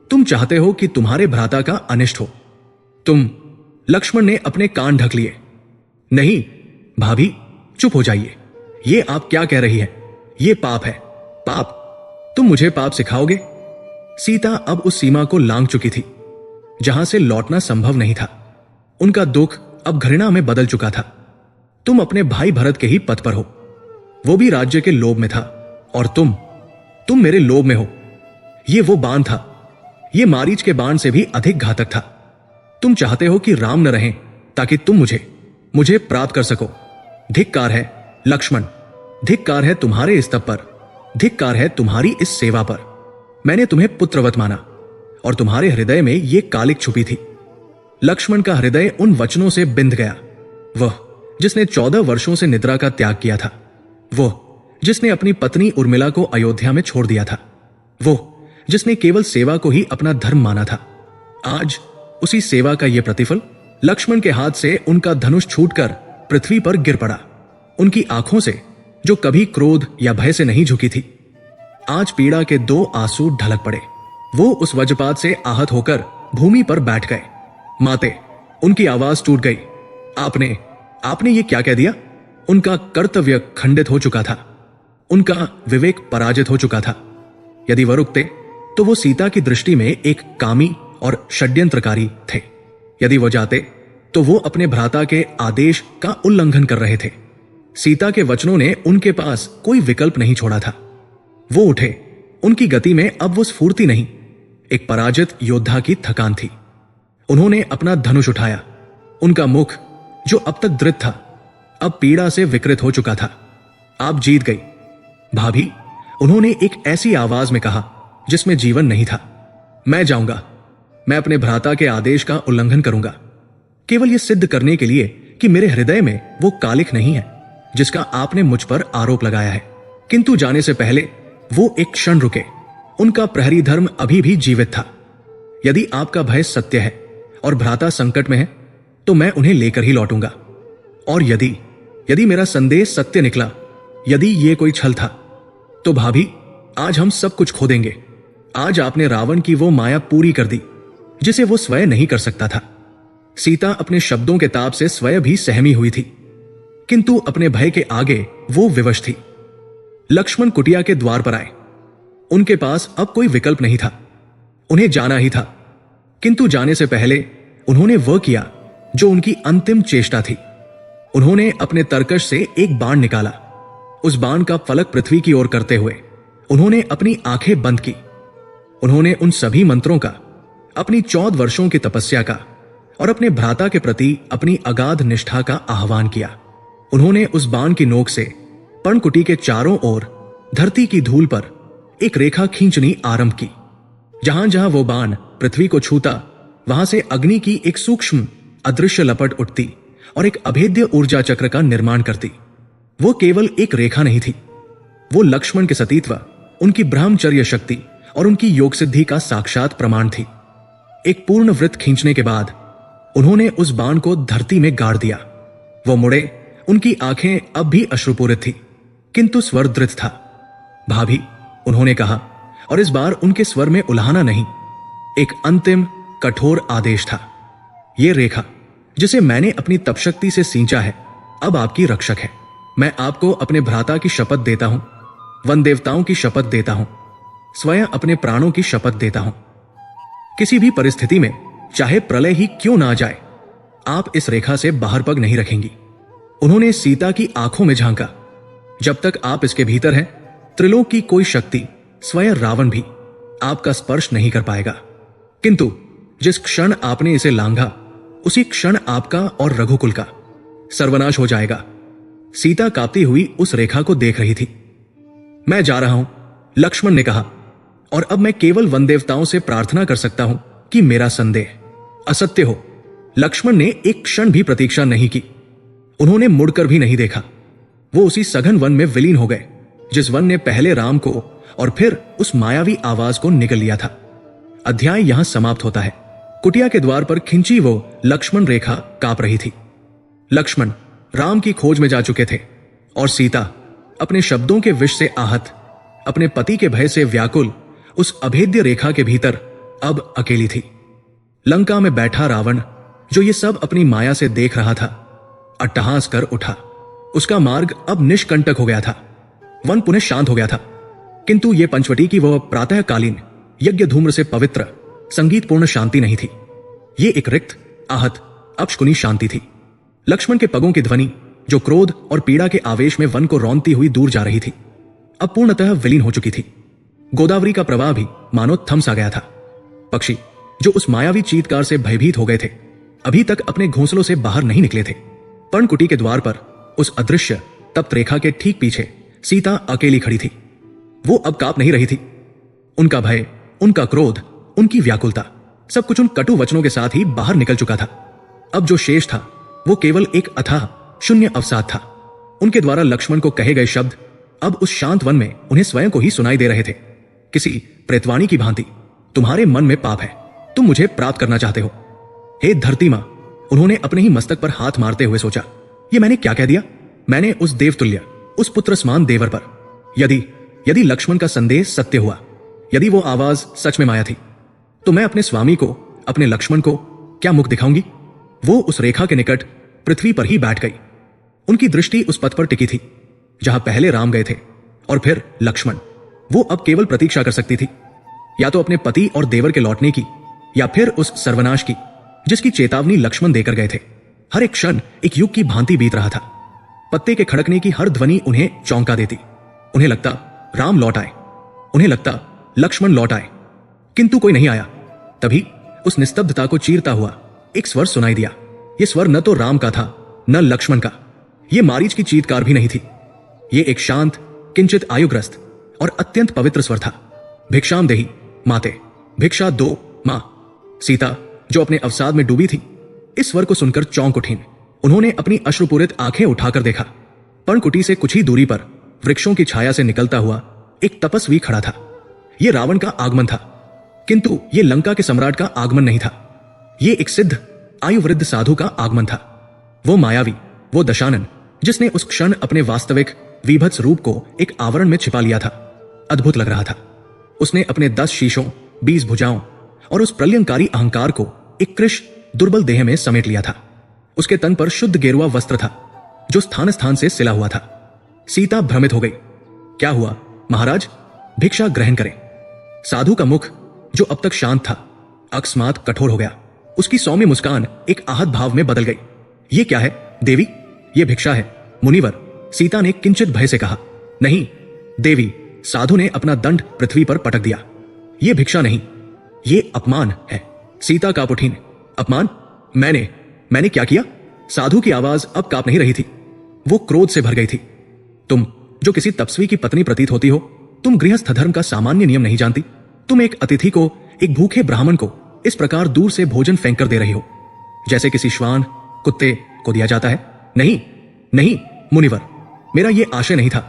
तुम चाहते हो कि तुम्हारे भ्राता का अनिष्ट हो। लक्ष्मण ने अपने कान ढक लिए। नहीं भाभी, चुप हो जाइए। ये आप क्या कह रही है? ये पाप है। पाप? तुम मुझे पाप सिखाओगे? सीता अब उस सीमा को लांघ चुकी थी जहां से लौटना संभव नहीं था। उनका दुख अब घृणा में बदल चुका था। तुम अपने भाई भरत के ही पथ पर हो, वो भी राज्य के लोभ में था, और तुम मेरे लोभ में हो। ये वो बाण था, ये मारीच के बाण से भी अधिक घातक था। तुम चाहते हो कि राम न रहें ताकि तुम मुझे प्राप्त कर सको। धिक्कार है लक्ष्मण, धिक्कार है तुम्हारे इस तप पर, धिक्कार है तुम्हारी इस सेवा पर। मैंने तुम्हें पुत्रवत माना और तुम्हारे हृदय में यह कालिक छुपी थी। लक्ष्मण का हृदय उन वचनों से बिंध गया। वह जिसने 14 वर्षों से निद्रा का त्याग किया था, वो जिसने अपनी पत्नी उर्मिला को अयोध्या में छोड़ दिया था, वो जिसने केवल सेवा को ही अपना धर्म माना था, आज उसी सेवा का यह प्रतिफल। लक्ष्मण के हाथ से उनका धनुष छूटकर पृथ्वी पर गिर पड़ा। उनकी आंखों से जो कभी क्रोध या भय से नहीं झुकी थी, आज पीड़ा के 2 आंसू ढलक पड़े। वो उस वज्रपात से आहत होकर भूमि पर बैठ गए। माते, उनकी आवाज टूट गई। आपने ये क्या कह दिया? उनका कर्तव्य खंडित हो चुका था, उनका विवेक पराजित हो चुका था। यदि वह रुकते तो वो सीता की दृष्टि में एक कामी और षड्यंत्रकारी थे। यदि वो जाते तो वो अपने भ्राता के आदेश का उल्लंघन कर रहे थे। सीता के वचनों ने उनके पास कोई विकल्प नहीं छोड़ा था। वो उठे। उनकी गति में अब वो स्फूर्ति नहीं, एक पराजित योद्धा की थकान थी। उन्होंने अपना धनुष उठाया। उनका मुख जो अब तक दृढ़ था, अब पीड़ा से विकृत हो चुका था। आप जीत गई भाभी, उन्होंने एक ऐसी आवाज में कहा जिसमें जीवन नहीं था। मैं जाऊंगा, मैं अपने भ्राता के आदेश का उल्लंघन करूंगा, केवल यह सिद्ध करने के लिए कि मेरे हृदय में वो कालिक नहीं है जिसका आपने मुझ पर आरोप लगाया है। किंतु जाने से पहले वो एक क्षण रुके। उनका प्रहरी धर्म अभी भी जीवित था। यदि आपका भय सत्य है और भ्राता संकट में है तो मैं उन्हें लेकर ही लौटूंगा। और यदि मेरा संदेश सत्य निकला, यदि ये कोई छल था, तो भाभी आज हम सब कुछ खो देंगे। आज आपने रावण की वो माया पूरी कर दी जिसे वो स्वयं नहीं कर सकता था। सीता अपने शब्दों के ताप से स्वयं भी सहमी हुई थी, किंतु अपने भय के आगे वो विवश थी। लक्ष्मण कुटिया के द्वार पर आए। उनके पास अब कोई विकल्प नहीं था, उन्हें जाना ही था। किंतु जाने से पहले उन्होंने वह किया जो उनकी अंतिम चेष्टा थी। उन्होंने अपने तरकश से एक बाण निकाला। उस बाण का फलक पृथ्वी की ओर करते हुए उन्होंने अपनी आंखें बंद की। उन्होंने उन सभी मंत्रों का, अपनी 14 वर्षों की तपस्या का और अपने भ्राता के प्रति अपनी अगाध निष्ठा का आह्वान किया। उन्होंने उस बाण की नोक से पर्णकुटी के चारों ओर धरती की धूल पर एक रेखा खींचनी आरंभ की। जहां जहां वो बाण पृथ्वी को छूता, वहां से अग्नि की एक सूक्ष्म अदृश्य लपट उठती और एक अभेद्य ऊर्जा चक्र का निर्माण करती। वो केवल एक रेखा नहीं थी, वो लक्ष्मण के सतीत्व, उनकी ब्रह्मचर्य शक्ति और उनकी योग सिद्धि का साक्षात प्रमाण थी। एक पूर्ण वृत्त खींचने के बाद उन्होंने उस बाण को धरती में गाड़ दिया। वो मुड़े। उनकी आंखें अब भी अश्रुपूरित थी, किंतु स्वर दृढ़ था। भाभी, उन्होंने कहा, और इस बार उनके स्वर में उल्हाना नहीं, एक अंतिम कठोर आदेश था। यह रेखा जिसे मैंने अपनी तपशक्ति से सींचा है, अब आपकी रक्षक है। मैं आपको अपने भ्राता की शपथ देता हूं, वन देवताओं की शपथ देता हूं, स्वयं अपने प्राणों की शपथ देता हूं। किसी भी परिस्थिति में, चाहे प्रलय ही क्यों ना जाए, आप इस रेखा से बाहर पग नहीं रखेंगी। उन्होंने सीता की आंखों में झांका। जब तक आप इसके भीतर हैं, त्रिलोक की कोई शक्ति, स्वयं रावण भी आपका स्पर्श नहीं कर पाएगा। किंतु जिस क्षण आपने इसे लांघा, उसी क्षण आपका और रघुकुल का सर्वनाश हो जाएगा। सीता कांपती हुई उस रेखा को देख रही थी। मैं जा रहा हूं, लक्ष्मण ने कहा, और अब मैं केवल वन देवताओं से प्रार्थना कर सकता हूं कि मेरा संदेह असत्य हो। लक्ष्मण ने एक क्षण भी प्रतीक्षा नहीं की। उन्होंने मुड़कर भी नहीं देखा। वो उसी सघन वन में विलीन हो गए जिस वन ने पहले राम को और फिर उस मायावी आवाज को निगल लिया था। अध्याय यहां समाप्त होता है। कुटिया के द्वार पर खिंची वो लक्ष्मण रेखा कांप रही थी। लक्ष्मण राम की खोज में जा चुके थे और सीता अपने शब्दों के विष से आहत, अपने पति के भय से व्याकुल उस अभेद्य रेखा के भीतर अब अकेली थी। लंका में बैठा रावण जो ये सब अपनी माया से देख रहा था, अट्टहास कर उठा। उसका मार्ग अब निष्कंटक हो गया था। वन पुनः शांत हो गया था। किंतु ये पंचवटी की वह प्रातःकालीन यज्ञ धूम्र से पवित्र संगीतपूर्ण शांति नहीं थी। ये एक रिक्त, आहत, अपशकुनी शांति थी। लक्ष्मण के पगों की ध्वनि जो क्रोध और पीड़ा के आवेश में वन को रौंदती हुई दूर जा रही थी, अब पूर्णतः विलीन हो चुकी थी। गोदावरी का प्रवाह भी मानो थम सा गया था। पक्षी जो उस मायावी चीत्कार से भयभीत हो गए थे, अभी तक अपने घोंसलों से बाहर नहीं निकले थे। पर्णकुटी के द्वार पर उस अदृश्य तप्त रेखा के ठीक पीछे सीता अकेली खड़ी थी। वो अब कांप नहीं रही थी। उनका भय, उनका क्रोध, उनकी व्याकुलता सब कुछ उन कटु वचनों के साथ ही बाहर निकल चुका था। अब जो शेष था वो केवल एक अथाह शून्य अवसाद था। उनके द्वारा लक्ष्मण को कहे गए शब्द अब उस शांत वन में उन्हें स्वयं को ही सुनाई दे रहे थे। किसी प्रेतवाणी की भांति, तुम्हारे मन में पाप है, तुम मुझे प्राप्त करना चाहते हो। हे धरती मां, उन्होंने अपने ही मस्तक पर हाथ मारते हुए सोचा, ये मैंने क्या कह दिया? मैंने उस देवतुल्य, उस पुत्र समान देवर पर, यदि लक्ष्मण का संदेह सत्य हुआ, यदि वो आवाज सच में माया थी, तो मैं अपने स्वामी को, अपने लक्ष्मण को क्या मुख दिखाऊंगी? वो उस रेखा के निकट पृथ्वी पर ही बैठ गई। उनकी दृष्टि उस पथ पर टिकी थी जहां पहले राम गए थे और फिर लक्ष्मण। वो अब केवल प्रतीक्षा कर सकती थी, या तो अपने पति और देवर के लौटने की, या फिर उस सर्वनाश की जिसकी चेतावनी लक्ष्मण देकर गए थे। हर एक क्षण एक युग की भांति बीत रहा था। पत्ते के खड़कने की हर ध्वनि उन्हें चौंका देती। उन्हें लगता राम लौट आए, उन्हें लगता लक्ष्मण लौट आए, किंतु कोई नहीं आया। तभी उस निस्तब्धता को चीरता हुआ एक स्वर सुनाई दिया। यह स्वर न तो राम का था न लक्ष्मण का। यह मारीच की चीत्कार भी नहीं थी। यह एक शांत, किंचित आयुग्रस्त और अत्यंत पवित्र स्वर था। भिक्षाम देहि माते, भिक्षा दो मां। सीता जो अपने अवसाद में डूबी थी, इस स्वर को सुनकर चौंक उठीं। उन्होंने अपनी अश्रुपूरित आंखें उठाकर देखा। पर्णकुटी से कुछ ही दूरी पर वृक्षों की छाया से निकलता हुआ एक तपस्वी खड़ा था। यह रावण का आगमन था, किंतु यह लंका के सम्राट का आगमन नहीं था। यह एक सिद्ध आयुवृद्ध साधु का आगमन था। वो मायावी, वो दशानन जिसने उस क्षण अपने वास्तविक विभत्स रूप को एक आवरण में छिपा लिया था, अद्भुत लग रहा था। उसने अपने 10 शीशों, 20 भुजाओं और उस प्रलयंकारी अहंकार को एक कृश दुर्बल देह में समेट लिया था। उसके तन पर शुद्ध गेरुआ वस्त्र था जो स्थान स्थान से सिला हुआ था। सीता भ्रमित हो गई। क्या हुआ महाराज? भिक्षा ग्रहण करें। साधु का मुख जो अब तक शांत था अकस्मात कठोर हो गया। उसकी सौम्य मुस्कान एक आहत भाव में बदल गई। ये क्या है देवी? ये भिक्षा है मुनिवर, सीता ने किंचित भय से कहा। नहीं देवी, साधु ने अपना दंड पृथ्वी पर पटक दिया। ये भिक्षा नहीं, ये अपमान है। सीता कांप उठी। अपमान? मैंने क्या किया? साधु की आवाज अब कांप नहीं रही थी, वो क्रोध से भर गई थी। तुम जो किसी तपस्वी की पत्नी प्रतीत होती हो, तुम गृहस्थ धर्म का सामान्य नियम नहीं जानती। तुम एक अतिथि को, एक भूखे ब्राह्मण को इस प्रकार दूर से भोजन फेंक कर दे रही हो जैसे किसी श्वान, कुत्ते को दिया जाता है। नहीं नहीं मुनिवर, मेरा यह आशय नहीं था।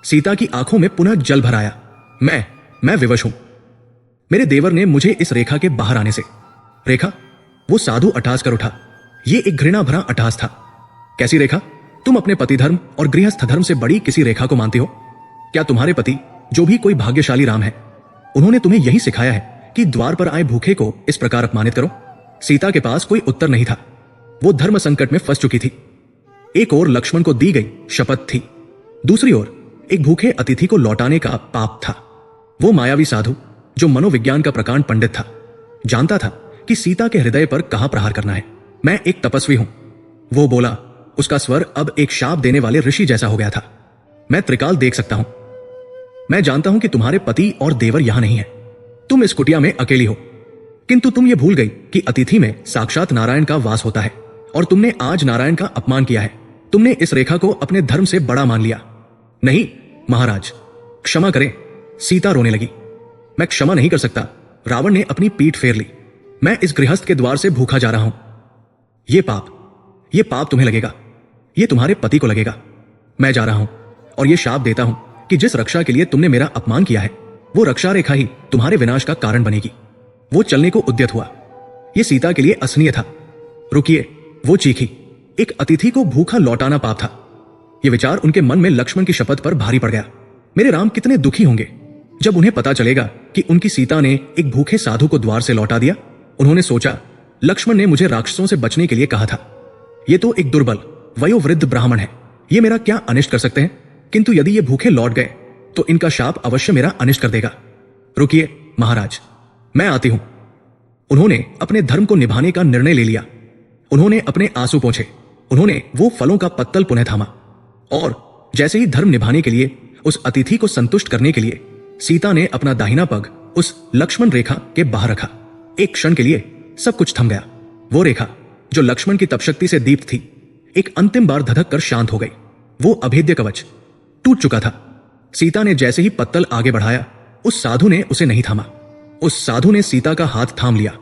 सीता की आंखों में पुनः जल भर आया। मैं विवश हूं। मेरे देवर ने मुझे इस रेखा के बाहर आने से। रेखा? वो साधु अट्टहास कर उठा। यह एक घृणा भरा अट्टहास था। कैसी रेखा? तुम अपने पति धर्म और गृहस्थ धर्म से बड़ी किसी रेखा को मानती हो? क्या तुम्हारे पति, जो भी कोई भाग्यशाली राम है, उन्होंने तुम्हें यही सिखाया है कि द्वार पर आए भूखे को इस प्रकार अपमानित करो? सीता के पास कोई उत्तर नहीं था। वो धर्म संकट में फंस चुकी थी। एक ओर लक्ष्मण को दी गई शपथ थी, दूसरी ओर एक भूखे अतिथि को लौटाने का पाप था। वो मायावी साधु जो मनोविज्ञान का प्रकांड पंडित था, जानता था कि सीता के हृदय पर कहां प्रहार करना है। मैं एक तपस्वी हूं, वो बोला। उसका स्वर अब एक शाप देने वाले ऋषि जैसा हो गया था। मैं त्रिकाल देख सकता हूं। मैं जानता हूं कि तुम्हारे पति और देवर यहां नहीं है। तुम इस कुटिया में अकेली हो, किंतु तुम ये भूल गई कि अतिथि में साक्षात नारायण का वास होता है और तुमने आज नारायण का अपमान किया है। तुमने इस रेखा को अपने धर्म से बड़ा मान लिया। नहीं महाराज, क्षमा करें। सीता रोने लगी। मैं क्षमा नहीं कर सकता। रावण ने अपनी पीठ फेर ली। मैं इस गृहस्थ के द्वार से भूखा जा रहा हूं। ये पाप तुम्हें लगेगा, ये तुम्हारे पति को लगेगा। मैं जा रहा हूं और ये शाप देता हूं कि जिस रक्षा के लिए तुमने मेरा अपमान किया है, वो रक्षा रेखा ही तुम्हारे विनाश का कारण बनेगी। वो चलने को उद्यत हुआ। ये सीता के लिए असहनीय था। रुकिए, वो चीखी। एक अतिथि को भूखा लौटाना पाप था। यह विचार उनके मन में लक्ष्मण की शपथ पर भारी पड़ गया। मेरे राम कितने दुखी होंगे जब उन्हें पता चलेगा कि उनकी सीता ने एक भूखे साधु को द्वार से लौटा दिया। उन्होंने सोचा, लक्ष्मण ने मुझे राक्षसों से बचने के लिए कहा था। ये तो एक दुर्बल वयोवृद्ध ब्राह्मण है, ये मेरा क्या अनिष्ट कर सकते हैं? किंतु यदि ये भूखे लौट गए तो इनका शाप अवश्य मेरा अनिष्ट कर देगा। रुकिए महाराज, मैं आती हूं। उन्होंने अपने धर्म को निभाने का निर्णय ले लिया। उन्होंने अपने आंसू पोंछे। उन्होंने वो फलों का पत्तल पुनः थामा और जैसे ही धर्म निभाने के लिए, उस अतिथि को संतुष्ट करने के लिए, सीता ने अपना दाहिना पग उस लक्ष्मण रेखा के बाहर रखा। एक क्षण के लिए सब कुछ थम गया। वो रेखा जो लक्ष्मण की तपशक्ति से दीप्त थी, एक अंतिम बार धधक कर शांत हो गई। वो अभेद्य कवच टूट चुका था। सीता ने जैसे ही पत्तल आगे बढ़ाया, उस साधु ने उसे नहीं थामा। उस साधु ने सीता का हाथ थाम लिया।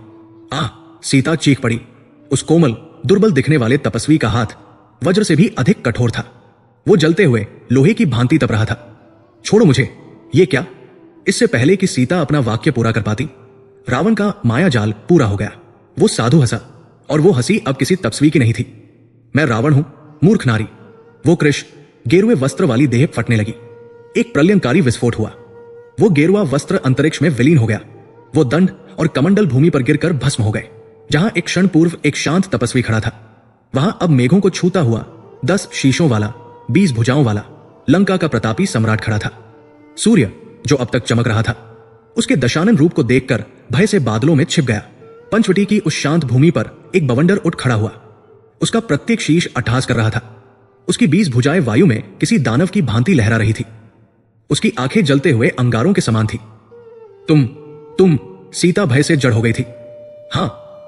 सीता चीख पड़ी। उस कोमल दुर्बल दिखने वाले तपस्वी का हाथ वज्र से भी अधिक कठोर था। वो जलते हुए लोहे की भांति तप रहा था। छोड़ो मुझे। ये क्या? इससे पहले कि सीता अपना वाक्य पूरा कर पाती, रावण का माया जाल पूरा हो गया। वो साधु हंसा और वो हंसी अब किसी तपस्वी की नहीं थी। मैं रावण हूं, मूर्ख नारी। वो कृष गेरुए वस्त्र वाली देह फटने लगी। एक प्रलयंकारी विस्फोट हुआ। वो गेरुआ वस्त्र अंतरिक्ष में विलीन हो गया। वो दंड और कमंडल भूमि पर गिरकर भस्म हो गए। जहां एक क्षण पूर्व एक शांत तपस्वी खड़ा था, वहां अब मेघों को छूता हुआ 10 शीशों वाला, 20 भुजाओं वाला लंका का प्रतापी सम्राट खड़ा था। सूर्य जो अब तक चमक रहा था, उसके दशानन रूप को देखकर भय से बादलों में छिप गया। पंचवटी की उस शांत भूमि पर एक बवंडर उठ खड़ा हुआ। उसका प्रत्येक शीश अट्टहास कर रहा था। उसकी 20 भुजाएं वायु में किसी दानव की भांति लहरा रही थी। उसकी आंखें जलते हुए अंगारों के समान थी। तुम सीता भय से जड़ हो गई थी। हां,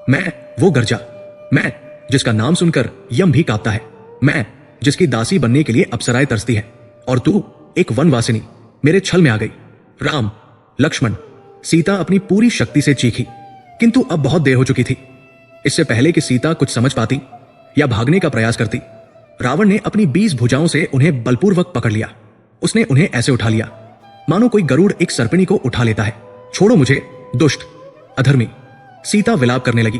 मैं वो गर्जा, मैं जिसका नाम सुनकर यम भी कांपता है, मैं जिसकी दासी बनने के लिए अप्सराएं तरसती है। और तू एक वनवासिनी मेरे छल में आ गई। राम, लक्ष्मण, सीता अपनी पूरी शक्ति से चीखी, किंतु अब बहुत देर हो चुकी थी। इससे पहले कि सीता कुछ समझ पाती या भागने का प्रयास करती, रावण ने अपनी 20 भुजाओं से उन्हें बलपूर्वक पकड़ लिया। उसने उन्हें ऐसे उठा लिया मानो कोई गरुड़ एक सर्पिणी को उठा लेता है। छोड़ो मुझे, दुष्ट, अधर्मी। सीता विलाप करने लगी,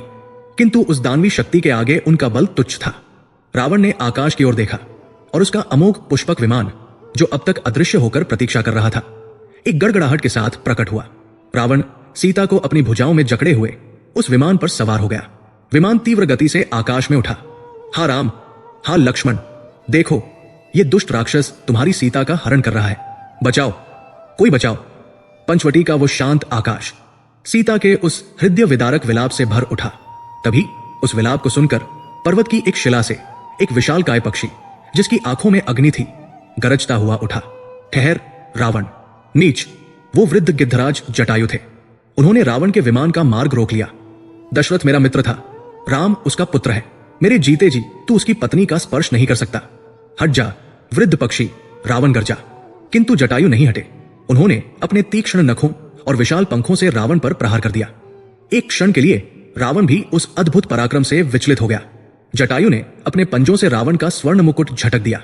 किंतु उस दानवी शक्ति के आगे उनका बल तुच्छ था। रावण ने आकाश की ओर देखा और उसका अमोघ पुष्पक विमान, जो अब तक अदृश्य होकर प्रतीक्षा कर रहा था, एक गड़गड़ाहट के साथ प्रकट हुआ। रावण सीता को अपनी भुजाओं में जकड़े हुए उस विमान पर सवार हो गया। विमान तीव्र गति से आकाश में उठा। हा राम, हा लक्ष्मण, देखो, ये दुष्ट राक्षस तुम्हारी सीता का हरण कर रहा है। बचाओ, कोई बचाओ। पंचवटी का वो शांत आकाश सीता के उस हृदय विदारक विलाप से भर उठा। तभी उस विलाप को सुनकर पर्वत की एक शिला से एक विशालकाय पक्षी, जिसकी आंखों में अग्नि थी, गरजता हुआ उठा। ठहर रावण, नीच। वो वृद्ध गिद्धराज जटायु थे। उन्होंने रावण के विमान का मार्ग रोक लिया। दशरथ मेरा मित्र था, राम उसका पुत्र है। मेरे जीते जी तू उसकी पत्नी का स्पर्श नहीं कर सकता। हट जा, वृद्ध पक्षी, रावण गरजा। किंतु जटायु नहीं हटे। उन्होंने अपने तीक्ष्ण नखों और विशाल पंखों से रावण पर प्रहार कर दिया। एक क्षण के लिए रावण भी उस अद्भुत पराक्रम से विचलित हो गया। जटायु ने अपने पंजों से रावण का स्वर्ण मुकुट झटक दिया।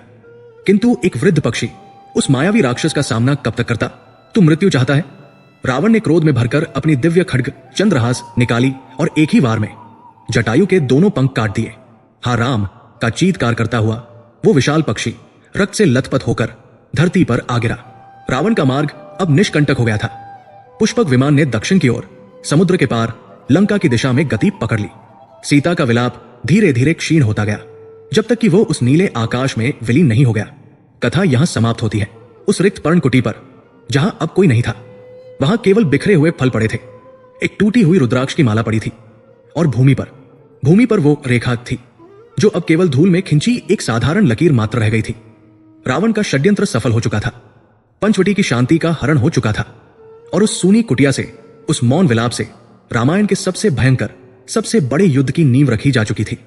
किंतु एक वृद्ध पक्षी उस मायावी राक्षस का सामना कब तक करता? तू मृत्यु चाहता है? रावण ने क्रोध में भरकर अपनी दिव्य खड्ग चंद्रहास निकाली और एक ही वार में जटायु के दोनों पंख काट दिए। हा राम का चीत्कार करता हुआ वो विशाल पक्षी रक्त से लथपथ होकर धरती पर आ गिरा। रावण का मार्ग अब निष्कंटक हो गया था। पुष्पक विमान ने दक्षिण की ओर समुद्र के पार लंका की दिशा में गति पकड़ ली। सीता का विलाप धीरे धीरे क्षीण होता गया, जब तक कि वो उस नीले आकाश में विलीन नहीं हो गया। कथा यहां समाप्त होती है, उस रिक्त पर्ण कुटी पर, जहां अब कोई नहीं था। वहां केवल बिखरे हुए फल पड़े थे। एक टूटी हुई रुद्राक्ष की माला पड़ी थी और भूमि पर वो रेखा थी जो अब केवल धूल में खिंची एक साधारण लकीर मात्र रह गई थी। रावण का षड्यंत्र सफल हो चुका था। पंचवटी की शांति का हरण हो चुका था और उस सूनी कुटिया से, उस मौन विलाप से रामायण के सबसे भयंकर, सबसे बड़े युद्ध की नींव रखी जा चुकी थी।